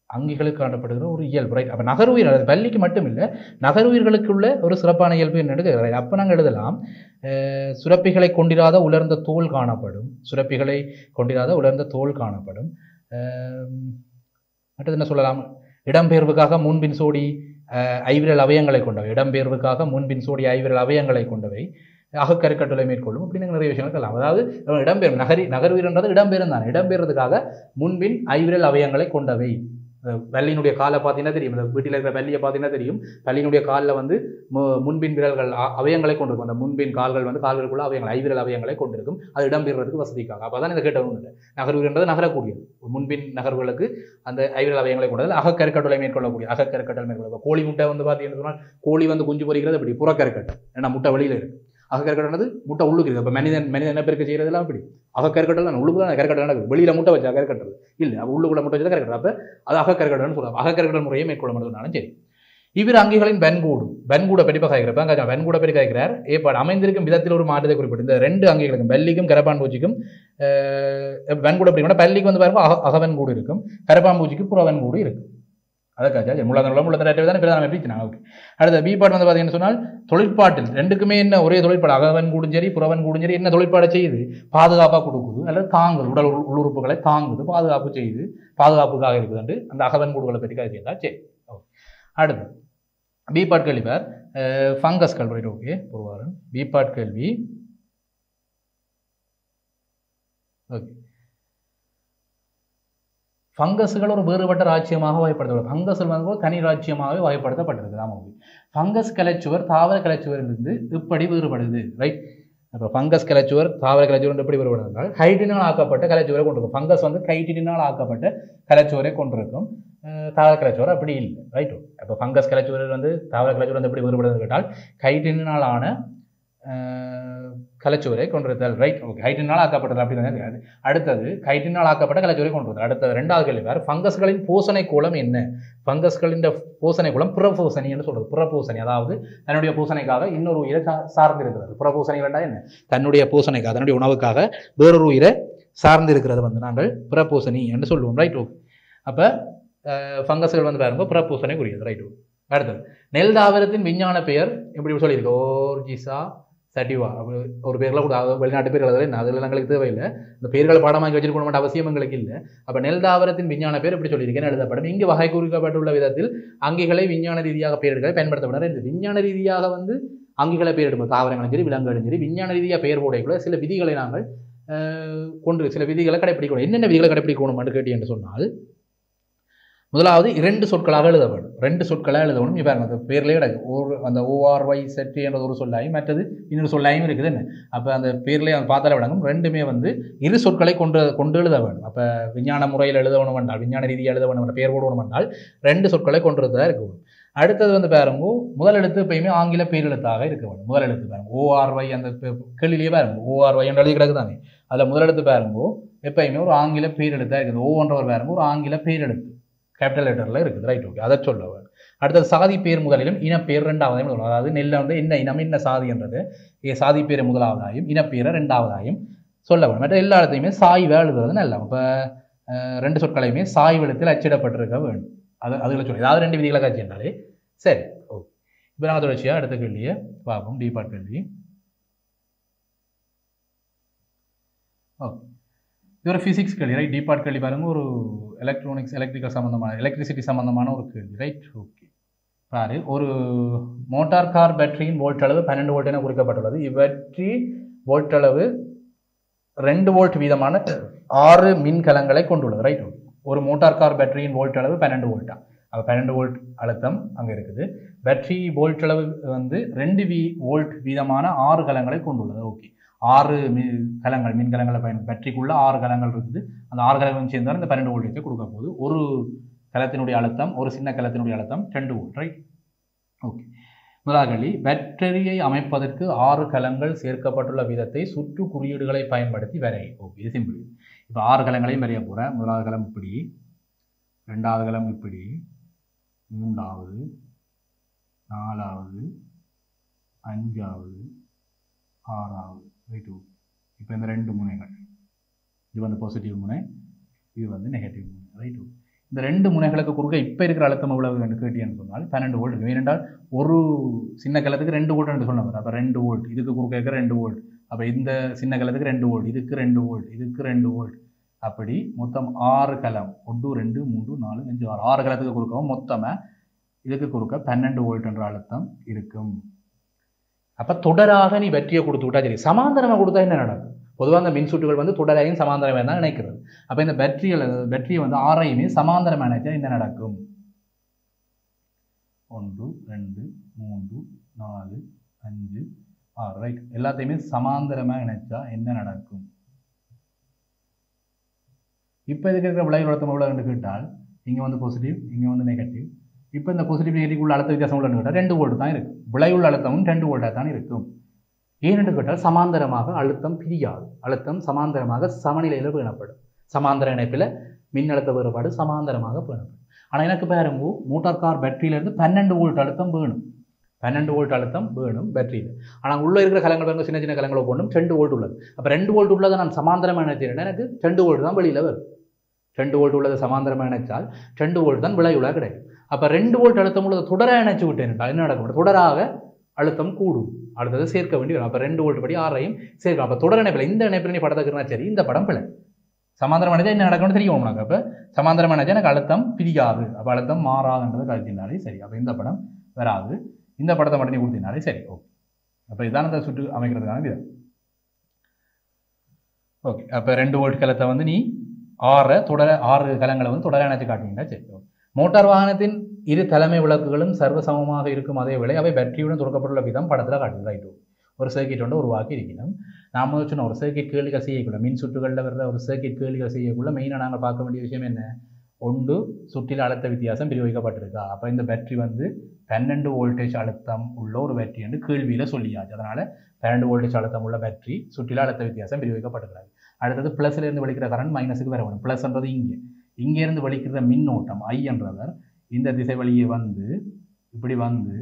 அங்கிகளுக்கு காணப்படுகிற ஒரு இயல்பு. ரைட், அப்போ நகருயிர் அது பல்லிக்கு மட்டும் இல்லை, நகருயிர்களுக்குள்ள ஒரு சிறப்பான இயல்பு என்னென்னு கேட்குறாங்க. அப்போ நாங்கள் எழுதலாம், சுரப்பிகளை கொண்டிராத உலர்ந்த தோல் காணப்படும். சுரப்பிகளை கொண்டிராத உலர்ந்த தோல் காணப்படும். அடுத்தது என்ன சொல்லலாம், இடம்பெயர்வுக்காக முன்பின் சோடி ஐவிரல் அவயங்களை கொண்டவை. இடம்பெயர்வுக்காக முன்பின் சோடி ஐவிரல் அவயங்களை கொண்டவை. அகக்கருக்கட்டளை மேற்கொள்ளும். அப்படி நீங்கள் நிறைய விஷயங்கள் சொல்லலாம். அதாவது இடம்பெயரும் நகர்வீரன்றது இடம்பெயரும் தான். இடம்பெயர்றதுக்காக முன்பின் ஐவிரல் அவயங்களை கொண்டவை. பல்லியினுடைய காலை பார்த்தீங்கன்னா தெரியும், இந்த வீட்டில் இருக்கிற பல்லியை பார்த்தீங்கன்னா தெரியும். பல்லியினுடைய காலில் வந்து முன்பின் விரல்கள் அவயங்களை கொண்டிருக்கும். அந்த முன்பின் கால்கள் வந்து கால்களுக்குள்ள அவயங்கள் ஐவிரல் அவயங்களை கொண்டிருக்கும். அது இடம்பெயர்றதுக்கு வசதிக்காக. அப்போ தான் இதை கேட்டவங்க நகர்வீரன்றது நகரக்கூடியது. முன்பின் நகர்வுகளுக்கு அந்த ஐவிரல் அவயங்களை கொண்டது. அகக்கருக்கட்டளை மேற்கொள்ளக்கூடிய அகக்கருக்கட்டல் மேற்கொள்ள. கோழி முட்டை வந்து பார்த்தீங்கன்னு சொன்னால் கோழி வந்து குஞ்சு பொறிக்கிறது அப்படி புறக்கருக்கட்டல். ஏன்னா முட்டை வெளியில் இருக்குது. அகக்கருக்கட்டல்னது முட்டை உள்ளுக்கு இருக்குது. அப்போ மனிதன் என்ன பேருக்கு செய்கிறதெல்லாம் அப்படி அகக்கருக்கட்டல் தான். உள்ளுக்குள்ள கருக்கட்டல் நடக்குது, வெளியில் முட்டை வச்சு கருக்கட்டல் இல்லை. அப்போ உள்ளுக்குள்ள முட்டை வச்சு கருக்கட்டல். அப்போ அது அகக்கருக்கட்டல்னு சொல்லலாம். அகக்கருக்கட்டல் முறையை மேற்கொள்ள மட்டும்னாலும் சரி. இவர் அங்கிகளின் வெண்கூட பெருப்பாக காய்க்கிறப்ப வெண்கூட பெரிய காய்க்கிறார். ஏற்பாடு அமைந்திருக்கும் விதத்தில் ஒரு மாற்றத்தை குறிப்பிட்டு இந்த 2 அங்கிகளுக்கும் பல்லிக்கும் கரப்பான் பூச்சிக்கும் வெண்கூட பிரிக்கணும். பல்லிக்கு வந்து பாருங்க அகவன்கூடு இருக்கும், கரப்பான் பூச்சிக்கு புறவன்கூடு இருக்கும். அதுக்காக மூலதன தான் பிரதான பிரிக்கிறாங்க. ஓகே. அடுத்த பி பார்ட் வந்து பார்த்தீங்கன்னு சொன்னால் தொழிற்பாட்டில் ரெண்டுக்குமே என்ன ஒரே தொழிற்பாடு, அகவன் கூடுஞ்சரி புறவன் கூடுஞ்சரி என்ன தொழிற்பாடை செய்யுது, பாதுகாப்பாக கொடுக்குது அல்லது தாங்குது, உடல் உள்ளுறுப்புகளை தாங்குது, பாதுகாப்பு செய்யுது, பாதுகாப்புக்காக இருக்குதுண்டு அந்த அகவன் கூடுகளை பற்றி கருதியிருந்தா சரி. ஓகே. அடுத்து பி பார்ட் கேள்வி பார் ஃபங்கஸ்கள். ரைட். ஓகே. ஒருவாரம் பி பார்ட் கேள்வி. ஓகே. ஃபங்கஸ்கள் ஒரு வேறுபட்ட ராஜ்யமாக வகைப்படுத்தப்படும். ஃபங்கஸ்கள் வந்து தனி ராஜ்யமாகவே வகைப்படுத்தப்பட்டிருக்கு. ஆமாம். ஃபங்கஸ் கலைச்சுவர் தாவர கலைச்சுவரிலிருந்து இப்படி வேறுபடுது. ரைட். அப்போ ஃபங்கஸ் கலைச்சுவர் தாவர கலைச்சுவர் எப்படி வேறுபடுது, ஹைட்ரினால் ஆக்கப்பட்ட கலைச்சுவரை கொண்டிருக்கும். ஃபங்கஸ் வந்து ஹைட்ரினால் ஆக்கப்பட்ட கலைச்சுவரை கொண்டிருக்கும், தாவர கலைச்சுவர் அப்படி இல்லை. ரைட். அப்போ ஃபங்கஸ் கலைச்சுவர் வந்து தாவர கலைச்சுவர் வந்து எப்படி வேறுபடுதுன்னு கேட்டால் ஹைட்ரினால் ஆன கலைச்சுவரை கொண்டிருத்தல். ரைட். ஓகே. ஹைட்ரினால் ஆக்கப்பட்டது அப்படின்னு இருக்காது. அடுத்தது ஹைட்ரினால் ஆக்கப்பட்ட கலைச்சுவரை கொண்டிருத்தல். அடுத்தது ரெண்டாவது கேள்வி வேறு ஃபங்கஸ்களின் பூசணை கோலம் என்ன? ஃபங்கஸ்களின் பூசணை கோலம் புறப்பூசணி என்று சொல்றது. புறப்பூசணி அதாவது தன்னுடைய பூசணைக்காக இன்னொரு உயிரை சார்ந்து இருக்கிறது. புறப்பூசணிகள் என்றால் என்ன? தன்னுடைய பூசணைக்காக தன்னுடைய உணவுக்காக வேறொரு உயிரை சார்ந்து இருக்கிறது வந்து நாங்கள் புறப்பூசணி என்று சொல்லுவோம். ரைட். ஓகே. அப்போ ஃபங்கஸ்கள் வந்து பாருங்க புறப்பூசணை குறியது. ரைட். ஓகே. அடுத்தது நெல் தாவரத்தின் விஞ்ஞான பெயர் எப்படி சொல்லியிருக்கு, ஓர்ஜிசா சட்டிவா ஒரு பேரில் கூட வெளிநாட்டு பேர் எழுதலை, அதெல்லாம் எங்களுக்கு தேவையில்லை. இந்த பேர்களை பாடமாக்கி வச்சிருக்கணும் அவசியம் எங்களுக்கு இல்லை. அப்போ நெல் தாவரத்தின் விஞ்ஞான பேர் எப்படி சொல்லியிருக்கேன்னு எழுதப்படும். இங்கு வகை குறிக்கப்பட்டுள்ள விதத்தில் அங்கிகளை விஞ்ஞான ரீதியாக பெயர்களை பயன்படுத்தப்படும். இந்த விஞ்ஞான ரீதியாக வந்து அங்கிகளை பெயரிடும் தாவரங்களும் சரி விலங்குகளும் சரி விஞ்ஞான ரீதியாக பெயர் போடைக்குள்ள சில விதிகளை நாங்கள் சில விதிகளை கடைப்பிடிக்கணும். என்னென்ன விதிகளை கடைப்பிடிக்கணும் என்று கேட்டு என்று சொன்னால், முதலாவது 2 சொற்களாக எழுத வேண்டும். 2 சொற்களாக எழுத வேண்டும். இப்போ அந்த பேர்லேயே கிடக்கு அந்த ORY செட் என்ற ஒரு சொல்லாயும் மற்றது இன்னொரு சொல்லாயும் இருக்குது. என்ன அப்போ அந்த பேர்லேயே அந்த பார்த்தாலே விளங்கும். ரெண்டுமே வந்து 2 சொற்களை கொண்டு எழுத வேண்டும். அப்போ விஞ்ஞான முறையில் எழுத வேணும் என்றால் விஞ்ஞான ரீதியாக எழுத வேணும் பேர் போடணும் என்றால் 2 சொற்களை கொண்டிருந்ததாக இருக்க வேண்டும். அடுத்தது வந்து பாருங்க முதல் எழுத்து எப்பயுமே ஆங்கில பேரெழுத்தாக இருக்க வேண்டும். முதல் எழுத்து பாருங்க ORY அந்த கேள்வியிலேயே பாருங்க ORY என்ற எழுதி கிடக்கு தானே. அதில் முதல் எழுத்து பாருங்க எப்பயுமே ஒரு ஆங்கில பேரெழுத்தாக இருக்குது. ஓன்றவர் பாருங்க ஒரு ஆங்கில பேரெழுத்து கேபிட்டல் லெட்டரில் இருக்குது. ரைட். ஓகே. அதை சொல்ல வேண்டும். அடுத்தது சாதி பேர் முதலிலும் இனப்பேர் ரெண்டாவதாயும் சொல்லணும். அதாவது நெல்லை வந்து என்ன இனம் என்ன சாதி என்றது சாதி பேரை முதலாவதாயும் இனப்பேரை ரெண்டாவதாயும் சொல்ல வேண்டும். மற்ற எல்லா இடத்தையுமே சாய்வாக எழுதுறது நல்ல. இப்போ 2 சொற்களையுமே சாய்வெழுத்தில் அச்சிடப்பட்டிருக்க வேண்டும். அதுகளை சொல்லி அதாவது 2 விதிகளை காட்சி என்றாலே சரி. ஓகே. இப்போ நாங்கள் தொடர்ச்சியாக அடுத்த கேள்வியை பார்ப்போம். டி பார்ட் கேள்வி. ஓகே. இது ஒரு ஃபிசிக்ஸ் கேள்வி. ரைட். டி பார்ட் கேள்வி பாருங்க ஒரு எலக்ட்ரிசிட்டி சம்பந்தமான ஒரு கேள்வி. ரைட். ஓகே. பாரு ஒரு மோட்டார் கார் பேட்டரியின் வோல்ட் அளவு 12 வோல்ட் என குறிக்கப்பட்டுள்ளது. இவற்றி வோல்ட் அளவு 2 வோல்ட் வீதமான 6 மின்கலங்களை கொண்டுள்ளது. ரைட். ஒரு மோட்டார் கார் பேட்டரியின் வோல்ட் அளவு 12 வோல்ட்டா. அப்போ 12 வோல்ட் அழுத்தம் அங்கே இருக்குது. பேட்டரி வோல்ட் அளவு வந்து 2 வோல்ட் வீதமான 6 கலங்களை கொண்டுள்ளது. ஓகே. 6 கலங்கள் மின்கலங்களை பேட்டரிக்குள்ள 6 கலங்கள் இருக்குது. அந்த 6 கலங்களும் சேர்ந்தால் இந்த 12 வோல்ட்டை கொடுக்க போது ஒரு கலத்தினுடைய அழுத்தம் ஒரு சின்ன கலத்தினுடைய அழுத்தம் 2 வோல்ட். ரைட். ஓகே. முதலாவது கேள்வி பேட்டரியை அமைப்பதற்கு 6 கலங்கள் சேர்க்கப்பட்டுள்ள விதத்தை சுற்று குறியீடுகளை பயன்படுத்தி வரை. ஓகே. இது சிம்பிள். இப்போ 6 கலங்களையும் வரைய போகிறேன். முதலாவது கலம் இப்படி, ரெண்டாவது கலம் இப்படி, மூன்றாவது, நாலாவது, அஞ்சாவது, ஆறாவது. ரைட். ஓகே. இப்போ இந்த 2 முனைகள் இது வந்து பாசிட்டிவ் முனை, இது வந்து நெகட்டிவ் முனை. ரைட். ஓகே. இந்த 2 முனைகளுக்கு குறுக்க இப்போ இருக்கிற அழுத்தம் எவ்வளவு என்று கேட்டீங்கன்னு சொன்னால் 12 வோல்ட் இருக்கு. ஏனென்றால் ஒரு சின்ன கலத்துக்கு 2 வோல்ட் என்று சொன்னவர். அப்போ 2 வோல்ட் இதுக்கு குறுக்க இருக்கிற 2 வோல்ட். அப்போ இந்த சின்ன கலத்துக்கு 2 வோல்ட், இதுக்கு 2 வோல்ட், இதுக்கு 2 வோல்ட். அப்படி மொத்தம் 6 கலம் 1 2 3 4 5 6 6 கலத்துக்கு குறுக்கவும் மொத்தமாக இதுக்கு குறுக்க 12 வோல்ட் என்ற அழுத்தம் இருக்கும். அப்போ தொடராக நீ பேட்டரியை கொடுத்து விட்டா சரி. சமாந்தரமாக கொடுத்தா என்ன நடக்கும்? பொதுவாக அந்த மின்சுற்றுகள் வந்து தொடரையும் சமாந்தரமாக தான் நினைக்கிறது. அப்போ இந்த பேட்டரியை வந்து 6ஐயுமே சமாந்தரமாக நினைச்சா என்ன நடக்கும்? 1 2 3 4 5 6. ரைட். எல்லாத்தையுமே சமாந்தரமாக நினைச்சா என்ன நடக்கும்? இப்போ இதுக்கு இருக்கிற விளைவு அழுத்தம் எவ்வளோ கேட்டால் இங்கே வந்து பாசிட்டிவ் இங்கே வந்து நெகட்டிவ். இப்போ இந்த பாசிட்டிவ் நெகட்டிவ் உள்ள அழுத்த வித்தியாசம் உள்ளன்னு கேட்டால் 2 வோல்ட் தான் இருக்கும். விளைவுள்ள அழுத்தமும் 2 வோல்ட்டாக தான் இருக்கும். ஏனென்று கேட்டால் சமாந்தரமாக அழுத்தம் பிரியாது. அழுத்தம் சமாந்தரமாக சமநிலையில் பேணப்படும். சமாந்தர இணைப்பில் மின்னழுத்த வேறுபாடு சமாந்தரமாக பேணப்படும். ஆனால் எனக்கு பாருங்க மோட்டார் கார் பேட்டரியிலேருந்து 12 வோல்ட் அழுத்தம் வேணும். 12 வோல்ட் அழுத்தம் வேணும் பேட்டரியில். ஆனால் உள்ளே இருக்கிற கலங்கள் பாருங்க சின்ன சின்ன கலங்களை போடணும் 2 வோல்ட் உள்ளது. அப்போ 2 வோல்ட் உள்ளதை நான் சமாந்தரமாக நினைச்சேன்னா எனக்கு 2 வோல்ட் தான் வெளியில் வரும். 2 வோல்ட் உள்ளது சமாந்தரமாக நினைச்சால் 2 வோல்ட் தான் விளைவுள்ள கிடைக்கும். அப்போ 2 வோல்ட் அழுத்தம் உள்ளது தொடராக இணைச்சு விட்டேன் என்ன நடக்கும்? தொடராக அழுத்தம் கூடும். அடுத்தது சேர்க்க வேண்டி வரும். அப்போ 2 வோல்ட் படி 6ஐயும் சேர்க்கலாம். அப்போ தொடர் இணைப்பில் இந்த இணைப்பில் நீ படத்துக்குன்னா சரி, இந்த படம் பிள்ளை சமாந்தரம் அணைச்சா என்ன நடக்கும்னு தெரியும் உனக்கு. அப்போ சமாந்தரம் அணைச்சா எனக்கு அழுத்தம் பிரியாது, அப்போ அழுத்தம் மாறாதுன்றது கழிச்சினாலே சரி. அப்போ இந்த படம் வராது. இந்த படத்தை மட்டும் நீ கொடுத்தினாலே சரி. ஓகே, அப்போ இதான் அந்த சுற்று அமைக்கிறதுக்கான விதம். ஓகே, அப்போ 2 வோல்ட் கலத்தை வந்து நீ 6 கலங்களை வந்து தொடர இணைச்சு காட்டிங்கன்னா சரி. மோட்டார் வாகனத்தின் இரு தலைமை விளக்குகளும் சர்வசமமாக இருக்கும் அதே வேளை அவை பேட்டரியுடன் தொடக்கப்பட்டுள்ள விதம் படத்தில் காட்டுது. ரைட்டு, ஒரு சர்க்கிட் ஒன்று உருவாக்கி இருக்கணும். நாம் சொன்ன ஒரு சர்க்கிட் கேள்விகள் செய்யக்குள்ள, மின் சுற்றுகளில் வர்ற ஒரு சர்க்கிட் கேள்விகள் செய்யக்குள்ள மெயினாக நாங்கள் பார்க்க வேண்டிய விஷயம் என்ன? ஒன்று, சுற்றில் அழுத்த வித்தியாசம் பிரயோகிக்கப்பட்டிருக்கா. அப்போ இந்த பேட்டரி வந்து 12 வோல்டேஜ் அழுத்தம் உள்ள ஒரு பேட்டரி என்று கேள்வியில் சொல்லியாச்சு. அதனால் 12 வோல்டேஜ் அழுத்தம் உள்ள பேட்டரி, சுற்றில் அழுத்த வித்தியாசம் பிரயோகிக்கப்பட்டிருக்காது. அடுத்தது ப்ளஸ்ல இருந்து வெளிக்கிற கரண்ட் மைனஸுக்கு வர வேணும். ப்ளஸ்ன்றது இங்கேருந்து வெளிக்கிற மின்னோட்டம் ஐ என்றவர் இந்த திசை வழியே வந்து இப்படி வந்து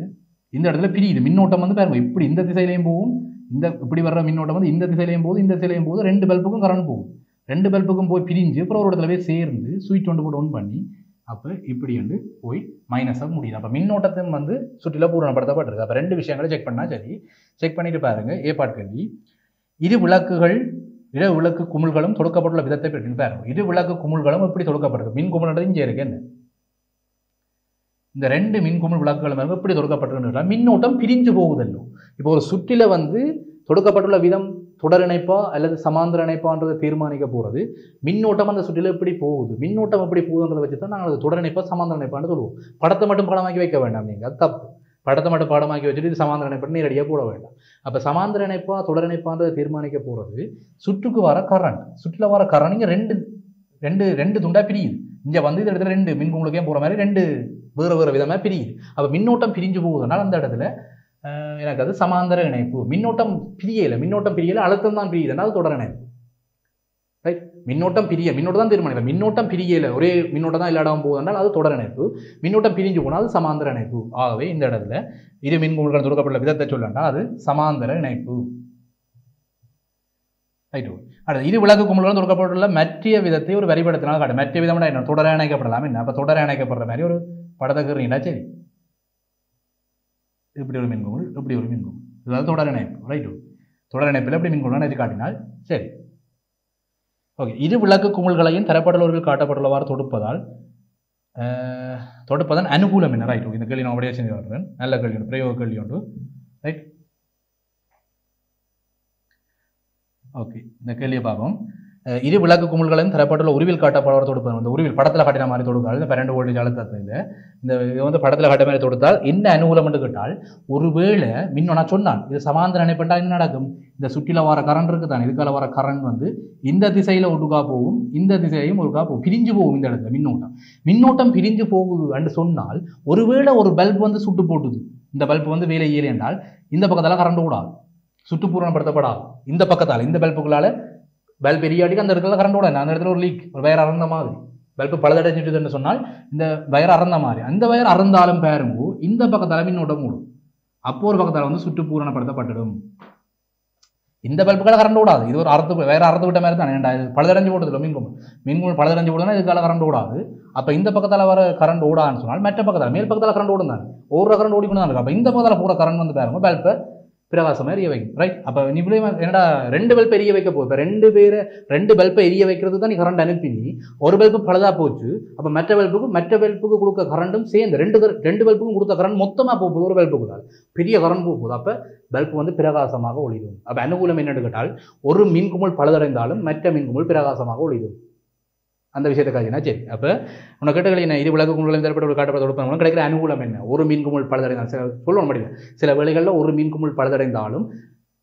இந்த இடத்துல பிரியுது. மின்னோட்டம் வந்து பாருங்க, இப்படி இந்த திசையிலையும் போகும், இந்த இப்படி வர்ற மின்னோட்டம் வந்து இந்த திசையிலையும் போகுது, இந்த திசையிலையும் போகுது. 2 பல்புக்கும் கரண்ட் போகும். 2 பல்புக்கும் போய் பிரிஞ்சு அப்புறம் ஒரு இடத்துல போய் சேர்ந்து சுவிட்ச் ஒன்று போட்டு ஒன் பண்ணி அப்போ இப்படி வந்து போய் மைனஸாக முடியுது. அப்போ மின்னோட்டத்தையும் வந்து சுற்றில பூரணப்படுத்தப்பட்டிருக்கு. அப்போ 2 விஷயங்களை செக் பண்ணால் சரி. செக் பண்ணிட்டு பாருங்க. ஏற்பாடு கேள்வி, இரு விளக்கு குமிழ்களும் தொடுக்கப்பட்டுள்ள விதத்தை பற்றி பாருங்க. இரு விளக்கு குமிழ்களும் எப்படி தொடுக்கப்பட்டிருக்கு? மின் குமிழ்ன்றது இங்கே இருக்கு. என்ன இந்த 2 மின்குமிழ் விளக்குகளும் எப்படி தொடுக்கப்பட்டிருக்கின்றன? மின்னோட்டம் பிரிஞ்சு போகுதல்லோ. இப்போ ஒரு சுற்றில வந்து தொடுக்கப்பட்டுள்ள விதம் தொடர் இணைப்பா அல்லது சமாந்தர இணைப்பான்றதை தீர்மானிக்க போகிறது மின்னோட்டம் அந்த சுற்றில எப்படி போகுது. மின்னோட்டம் எப்படி போகுதுன்றதை வச்சு தான் நாங்கள் அது தொடர் இணைப்பா சமாந்தர இணைப்பான்னு சொல்லுவோம். படத்தை மட்டும் பாடமாக்கி வைக்க வேண்டாம் நீங்கள், அது தப்பு. படத்தை மட்டும் பாடமாக்கி வச்சுட்டு இது சமாந்தர இணைப்புன்னு நேரடியாக போட வேண்டாம். அப்போ சமாந்தர இணைப்பா தொடர் இணைப்பான்றதை தீர்மானிக்க போகிறது சுற்றுக்கு வர கரண்ட். சுற்றில் வர கரண்ட் இங்கே ரெண்டு துண்டா பிரியுது. இங்கே வந்து இந்த இடத்துல 2 மின்குமிழுக்கே போகிற மாதிரி 2 வேறு விதமாக பிரியுது. அப்போ மின்னோட்டம் பிரிஞ்சு போகுதுனால அந்த இடத்துல எனக்கு அது சமாந்தர இணைப்பு. மின்னோட்டம் பிரியலை அழுத்தம் தான் பிரியுதுன்னா அது தொடர் இணைப்பு. ரைட், மின்னோட்டம் தான் தீர்மானிக்கல. மின்னோட்டம் பிரியலை, ஒரே மின்னோட்டம் தான் எல்லா இடம் போகுதுனால் அது தொடர் இணைப்பு. மின்னோட்டம் பிரிஞ்சு போனால் அது சமாந்தர இணைப்பு. ஆகவே இந்த இடத்துல இரு மின்குமிழ்கள் தொடுக்கப்பட்ட விதத்தை சொல்லண்டா அது சமாந்தர இணைப்பு. ரைட்டு, அடுத்து இரு விளக்கு குமிழ்களும் தொடுக்கப்பட்டுள்ள மற்ற விதத்தை ஒரு வரிபடத்தினால் காட்டு. மற்ற விதம்னா என்ன? தொடர இணைக்கப்படலாம். என்ன அப்போ தொடர இணைக்கப்படுற மாதிரி ஒரு படத்துக்குறீங்களா? சரி, இப்படி ஒரு மின்குமிழ், இப்படி ஒரு மின்குமிழ், அதாவது தொடர் இணைப்பு. ரைட்டு, தொடர் இணைப்பில் எப்படி மின்குமிழ் நினைச்சு காட்டினால் சரி. ஓகே, இரு விளக்கு குமிழ்களையும் தரப்பட்டுள்ளவர்கள் காட்டப்பட்டுள்ளவாறு தொடுப்பதன் அனுகூலம் என்ன? ரைட், இந்த கேள்வி நான் அப்படியே செஞ்சு வர்றேன். நல்ல கேள்வி உண்டு, பிரயோக கேள்வி உண்டு. ரைட், ஓகே, இந்த கேள்வியை பார்ப்போம். இரு விளக்கு குமிழ்களையும் தரப்பட்டுள்ள உருவில் காட்டப்படுற தொடுப்பது வந்து உருவில் படத்தில் காட்டின மாதிரி தொடுக்காது. இந்த 12 வோல்டேஜ் அழுத்தத்தில் இந்த இது வந்து படத்தில் காட்ட மாதிரி தொடுத்தால் என்ன அனுகூலம் என்று கேட்டால், ஒருவேளை நான் சொன்னான் இது சமாந்தர இணைப்புண்டா என்ன நடக்கும்? இந்த சுற்றில வர கரண்ட் இருக்கு தான், இதுக்கால வர கரண்ட் வந்து இந்த திசையில் ஒடுக்கா போகும், இந்த திசையையும் ஒடுக்கா போகும், பிரிஞ்சு போகும். இந்த இடத்துல மின்னோட்டம் பிரிஞ்சு போகுது என்று சொன்னால் ஒருவேளை ஒரு பல்ப் வந்து சுட்டு போட்டுது, இந்த பல்ப் வந்து வேலை இயலை என்றால் இந்த பக்கத்தால் கரண்ட் கூடாது, சுற்றுப்பூரணப்படுத்தப்படாது. இந்த பக்கத்தால் இந்த பல்புகளால் பல்ப் எரியாட்டிக்கு அந்த இடத்துல கரண்ட் விடாது. அந்த இடத்துல ஒரு லீக், ஒரு வயர் அறந்த மாதிரி பல்பு பழுதடைஞ்சிட்டுன்னு சொன்னால் இந்த வயர் அறந்த மாதிரி, அந்த வயர் அறந்தாலும் பாருங்கோ இந்த பக்கத்தால் மின்னோட்டம் மூடும். அப்போ ஒரு பக்கத்தால் வந்து சுற்றுப்பூரணப்படுத்தப்பட்டுடும். இந்த பல்புக்கால கரண்ட் விடாது. இது ஒரு வயர் அறுத்து விட்ட மாதிரி தான். பழுதடைஞ்சு போட்டதில்லை மின்குமிழ் பழுதடைஞ்சு போடுதுன்னா இதுக்கால கரண்ட் விடாது. அப்போ இந்த பக்கத்தால் வர கரண்ட் ஓடான்னு சொன்னால் மற்ற பக்கத்தால் மேல் பக்கத்தால் கரண்ட் ஓடும் தானே, ஒரு கரண்ட் ஓடிக்கொண்டு தான் இருக்கு. அப்போ இந்த பக்கத்தால் போகிற கரண்ட் வந்து பாருங்க பல்பை பிரகாசமாக எரிய வைக்கும். ரைட், அப்போ நீ என்னடா 2 பல்பை எரிய வைக்க போகுது. இப்போ 2 பல்பை எரிய வைக்கிறது தான் நீ கரண்ட் அனுப்பி, ஒரு பல்பு பழுதா போச்சு. அப்போ மற்ற பல்புக்கு கொடுக்க கரண்ட்டும் சேர்ந்து 2 பல்புக்கும் கொடுத்த கரண்ட் மொத்தமாக போகுது ஒரு பல்புக்குள்ளால் பெரிய கரண்ட் போகுது. அப்போ பல்பு வந்து பிரகாசமாக ஒளிடும். அப்போ அனுகூலம் என்னென்னு கேட்டால் ஒரு மின்குமிழ் பழுதடைந்தாலும் மற்ற மின்குமிழ் பிரகாசமாக ஒளிடும். அந்த விஷயத்தை காட்டினா சரி. அப்போ உனக்கு கேட்டகள் என்ன? இரு விளக்கு குமிழ்களையும் தரப்பட்ட காட்டப்பட்ட தொடுப்பதன் கிடைக்கிற அனுகூலம் என்ன? ஒரு மின்குமிழ் பழுதடைந்தால் சொல்ல முடியல. சில வேளைகளில் ஒரு மின்குமிழ் பழுதடைந்தாலும்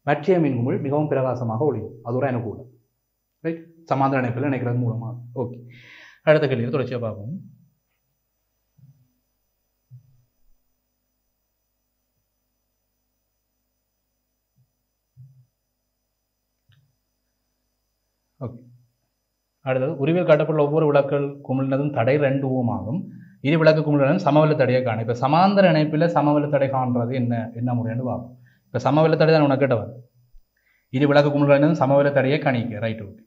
மற்ற மின்குமிழ் மிகவும் பிரகாசமாக ஒளியும். அது ஒரு அனுகூலம். ரைட், சமாந்தர இணைப்பில் நினைக்கிறது மூலமாக. ஓகே, அடுத்த கேள்வியில் தொடர்ச்சியாக பார்ப்போம். ஓகே, அடுத்தது உருவில் காட்டப்பட்டுள்ள ஒவ்வொரு விளக்குகள் குமிழ்னதும் தடை 2 ஓம் ஆகும். இரு விளக்கு குமிழ்களும் சமவெளி தடையை காணும். இப்போ சமாந்தர இணைப்பில் சமவெளி தடை காண்றது என்ன முறைன்னு பார்ப்போம். இப்போ சமவெளி தடை தான் உனக்கு கேட்டவர். இரு விளக்கு குமிழ்களிலும் சமவெளி தடையை கணிக்க. Right, okay.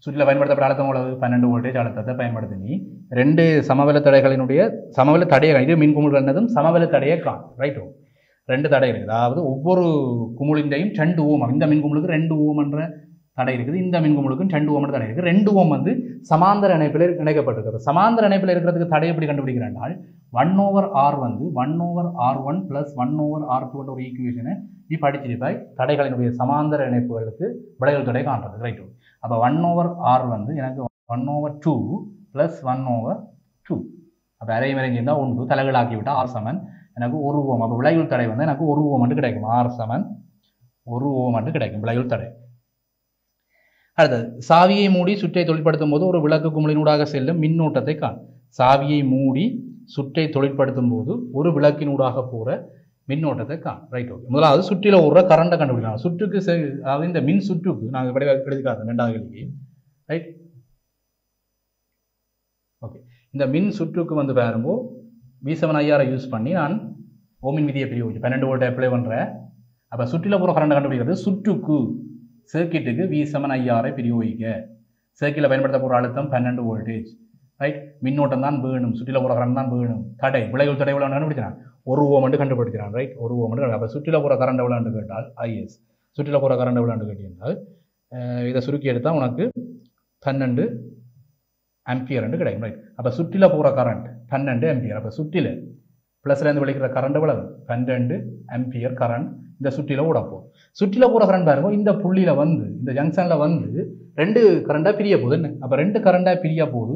சுற்றில் பயன்படுத்தப்பட்ட அழுத்தம் எவ்வளவு 12 வோல்டேஜ் அழுத்தத்தை பயன்படுத்தி நீ 2 சமவெளி தடைகளினுடைய சமவெளி தடையை இது மின் குமிழ் என்னதும் சமவெளி தடையை காண் ரைட் 2 தடை இருக்குது. அதாவது ஒவ்வொரு குமிழின்றையும் 2 ஓம். இந்த மின் குமிழுக்கு 2 ஓம் என்ற தடை இருக்குது, இந்த மின் குமிழுக்கும் 2 ஓம் என்ற தடை இருக்குது. 2 ஓம் வந்து சமாந்தர இணைப்பில் இணைக்கப்பட்டிருக்கிறது. சமாந்தர இணைப்பில் இருக்கிறதுக்கு தடை எப்படி கண்டுபிடிக்கிறால் 1/R வந்து 1/R1 + 1/R2 ஒரு ஈக்குவேஷனை நீ படிச்சிருப்பாய். தடைகளினுடைய சமாந்தர இணைப்புகளுக்கு விடைகள் தடை காண்றது ரைட். அப்போ 1/R வந்து எனக்கு 1/2 + 1/2. அப்போ அரை மறைஞ்சி இருந்தால் 1 தலைகளாக்கி விட்டால் R சமன் எனக்கு 1 ஓம். அப்போ விளைவுள் தடை வந்து எனக்கு 1 ஓம் மட்டும் கிடைக்கும். R சமன் 1 ஓம் மட்டும் கிடைக்கும் விளைவுள் தடை. அடுத்தது சாவியை மூடி சுற்றை தொழிற்படுத்தும் போது ஒரு விளக்கு குமிழினூடாக செல்லும் மின்னோட்டத்தை காண். சாவியை மூடி சுற்றை தொழிற்படுத்தும் போது ஒரு விளக்கினூடாக போகிற மின்னோட்டத்தை காண் ரைட். ஓகே, முதலாவது சுற்றில ஒரு கரண்டை கண்டுபிடிக்கலாம். சுற்றுக்கு அதாவது இந்த மின் சுற்றுக்கு நாங்கள் எடுத்துக்காது 2வது கேள்வி ரைட். ஓகே, இந்த மின் சுற்றுக்கு வந்து பாருங்கோ V7IR யூஸ் பண்ணி நான் ஓமின் விதியை பிரயோகிச்சு 12 வோல்ட் அப்ளை பண்ணுறேன். அப்போ சுற்றில போகிற கரண்டை கண்டுபிடிக்கிறது சுற்றுக்கு சர்க்கிட்டுக்கு V7IR பிரயோகிக்க. சர்க்கிட்டில் பயன்படுத்த போகிற அழுத்தம் 12 வோல்டேஜ் ரைட். மின்னோட்டம் தான் வேணும், சுற்றில போகிற கரண்ட் தான் வேணும். தடை விளைவுள் தடை எவ்வளோ கண்டுபிடிச்சான் 1 ஓம் மட்டும் கண்டுபிடிக்கிறான் ரைட். 1 ஓம் மட்டும். அப்போ சுற்றில போகிற கரண்ட் எவ்வளோன்னு கேட்டால் IS. சுற்றில போகிற கரண்ட் எவ்வளோன்னு கேட்டிருந்தால் இதை சுருக்கி எடுத்தால் உனக்கு 12 ஆம்பியர் கிடைக்கும் ரைட். அப்போ சுற்றில போகிற கரண்ட் 12 ஆம்பியர். அப்போ சுற்றில ப்ளஸ்லேருந்து விளைக்கிற கரண்ட் எவ்வளவு 12 ஆம்பியர் கரண்ட் இந்த சுற்றில ஓட போகும். சுற்றில போகிற கரண்ட் பாருங்க இந்த புள்ளியில் வந்து இந்த ஜங்ஷனில் வந்து 2 கரண்டாக பிரிய போகுது என்ன. அப்போ 2 கரண்டாக பிரிய போது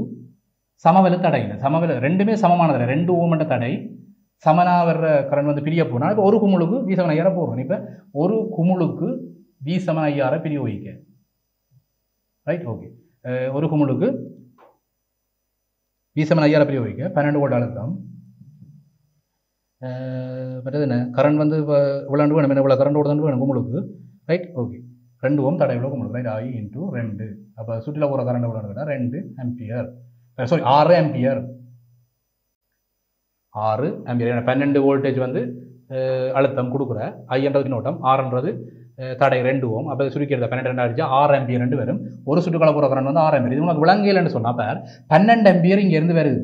சமவெளி தடை இல்லை. சமவெளி ரெண்டுமே சமமான தடை. 2 ஓம் என்ற தடை சமனா வர்ற கரண்ட் வந்து பிரிய போனால் இப்போ ஒரு குமுளுக்கு V7IR போடுறோம். இப்போ ஒரு குமுளுக்கு V7IR பிரயோகிக்க ரைட். ஓகே, ஒரு குமுளுக்கு V7IR பிரயோகிக்க 12 வோல்ட் அழுத்தம். மற்றது என்ன கரண்ட் வந்து இப்போ இவ்வளோ வேணும், என்ன இவ்வளோ கரண்ட் ஓடுதாண்டு வேணும் குமுளுக்கு ரைட். ஓகே, 2 ஓம் தடை எவ்வளோ குமுளுக்கு ரைட். I × 2. அப்போ சுற்றில போகிற கரண்ட் எவ்வளோன்னு கேட்டால் 2 ampere. Sorry 6 ampere. 6 ampere. 12 voltage வந்து அழுத்தம் கொடுக்குற ஐன்றது மின்னோட்டம், 6ன்றது தடை 2 ஓம். அப்போ சுருக்கி எடுத்த 12 அடிச்சா 6 ஆம்பியர் வரும். ஒரு சுற்றுக்கால போகிற கரண்ட் வந்து 6 ஆம்பியர். இது உனக்கு விளங்கலைன்னு சொன்னால் அப்போ 12 ஆம்பியர் இங்கேருந்து வருது.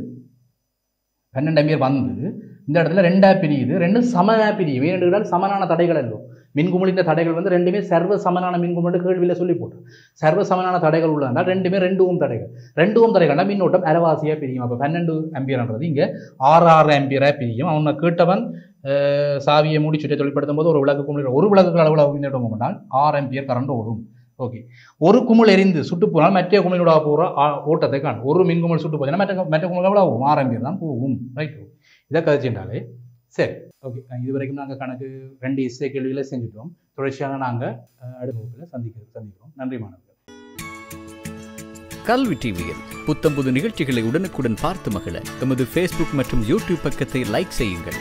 12 ஆம்பியர் வந்து இந்த இடத்துல 2 பிரியுது, 2 சம பிரியுது. வேண்டுகிறால் சமனான தடைகள் அல்லோ. மின்குமிழின் தடைகள் வந்து 2மே சர்வ சமனான மின்குமிழ் கேள்வியில் சொல்லி போட்டு சர்வ சமனான தடைகள் உள்ளதால் 2மே 2 ஓம் தடைகள். 2 ஓம் தடைகள்னா மின்னோட்டம் அரைவாசியாக பிரியும். அப்போ 12 ஆம்பியர்ன்றது இங்கே 6 ஆம்பியராக பிரியும். அவனை கேட்டவன் சாவியை மூடி சுற்றை தொழிற்படுத்தும் போது ஒரு விளக்கு குமிழ் ஒரு விளக்கு அளவில் மின்னோட்டம் போனால் 6 ஆம்பியர் கரண்ட் ஓடும். ஓகே, ஒரு குமிழ் எரிந்து சுட்டு போனால் மற்ற குமிழோட போகிற ஓட்டத்தை காணும். ஒரு மின்குமிழ் சுட்டு போச்சுன்னா மற்ற குமிழ் எவ்வளோ ஆகும் 6 ஆம்பியர் தான் போகும் ரைட். இதை கதைச்சுட்டாலே சரி. ஓகே, இது வரைக்கும் நாங்கள் கணக்கு 2 இசை கேள்விகளை செஞ்சுட்டோம். தொடர்ச்சியாக நாங்கள் அடுத்த வகுப்பில் சந்திக்கிறோம். நன்றி மாணவர்கள். கல்வி டிவியில் புத்தம் புது நிகழ்ச்சிகளை உடனுக்குடன் பார்த்து மகிழ எமது Facebook மற்றும் YouTube பக்கத்தை லைக் செய்யுங்கள்.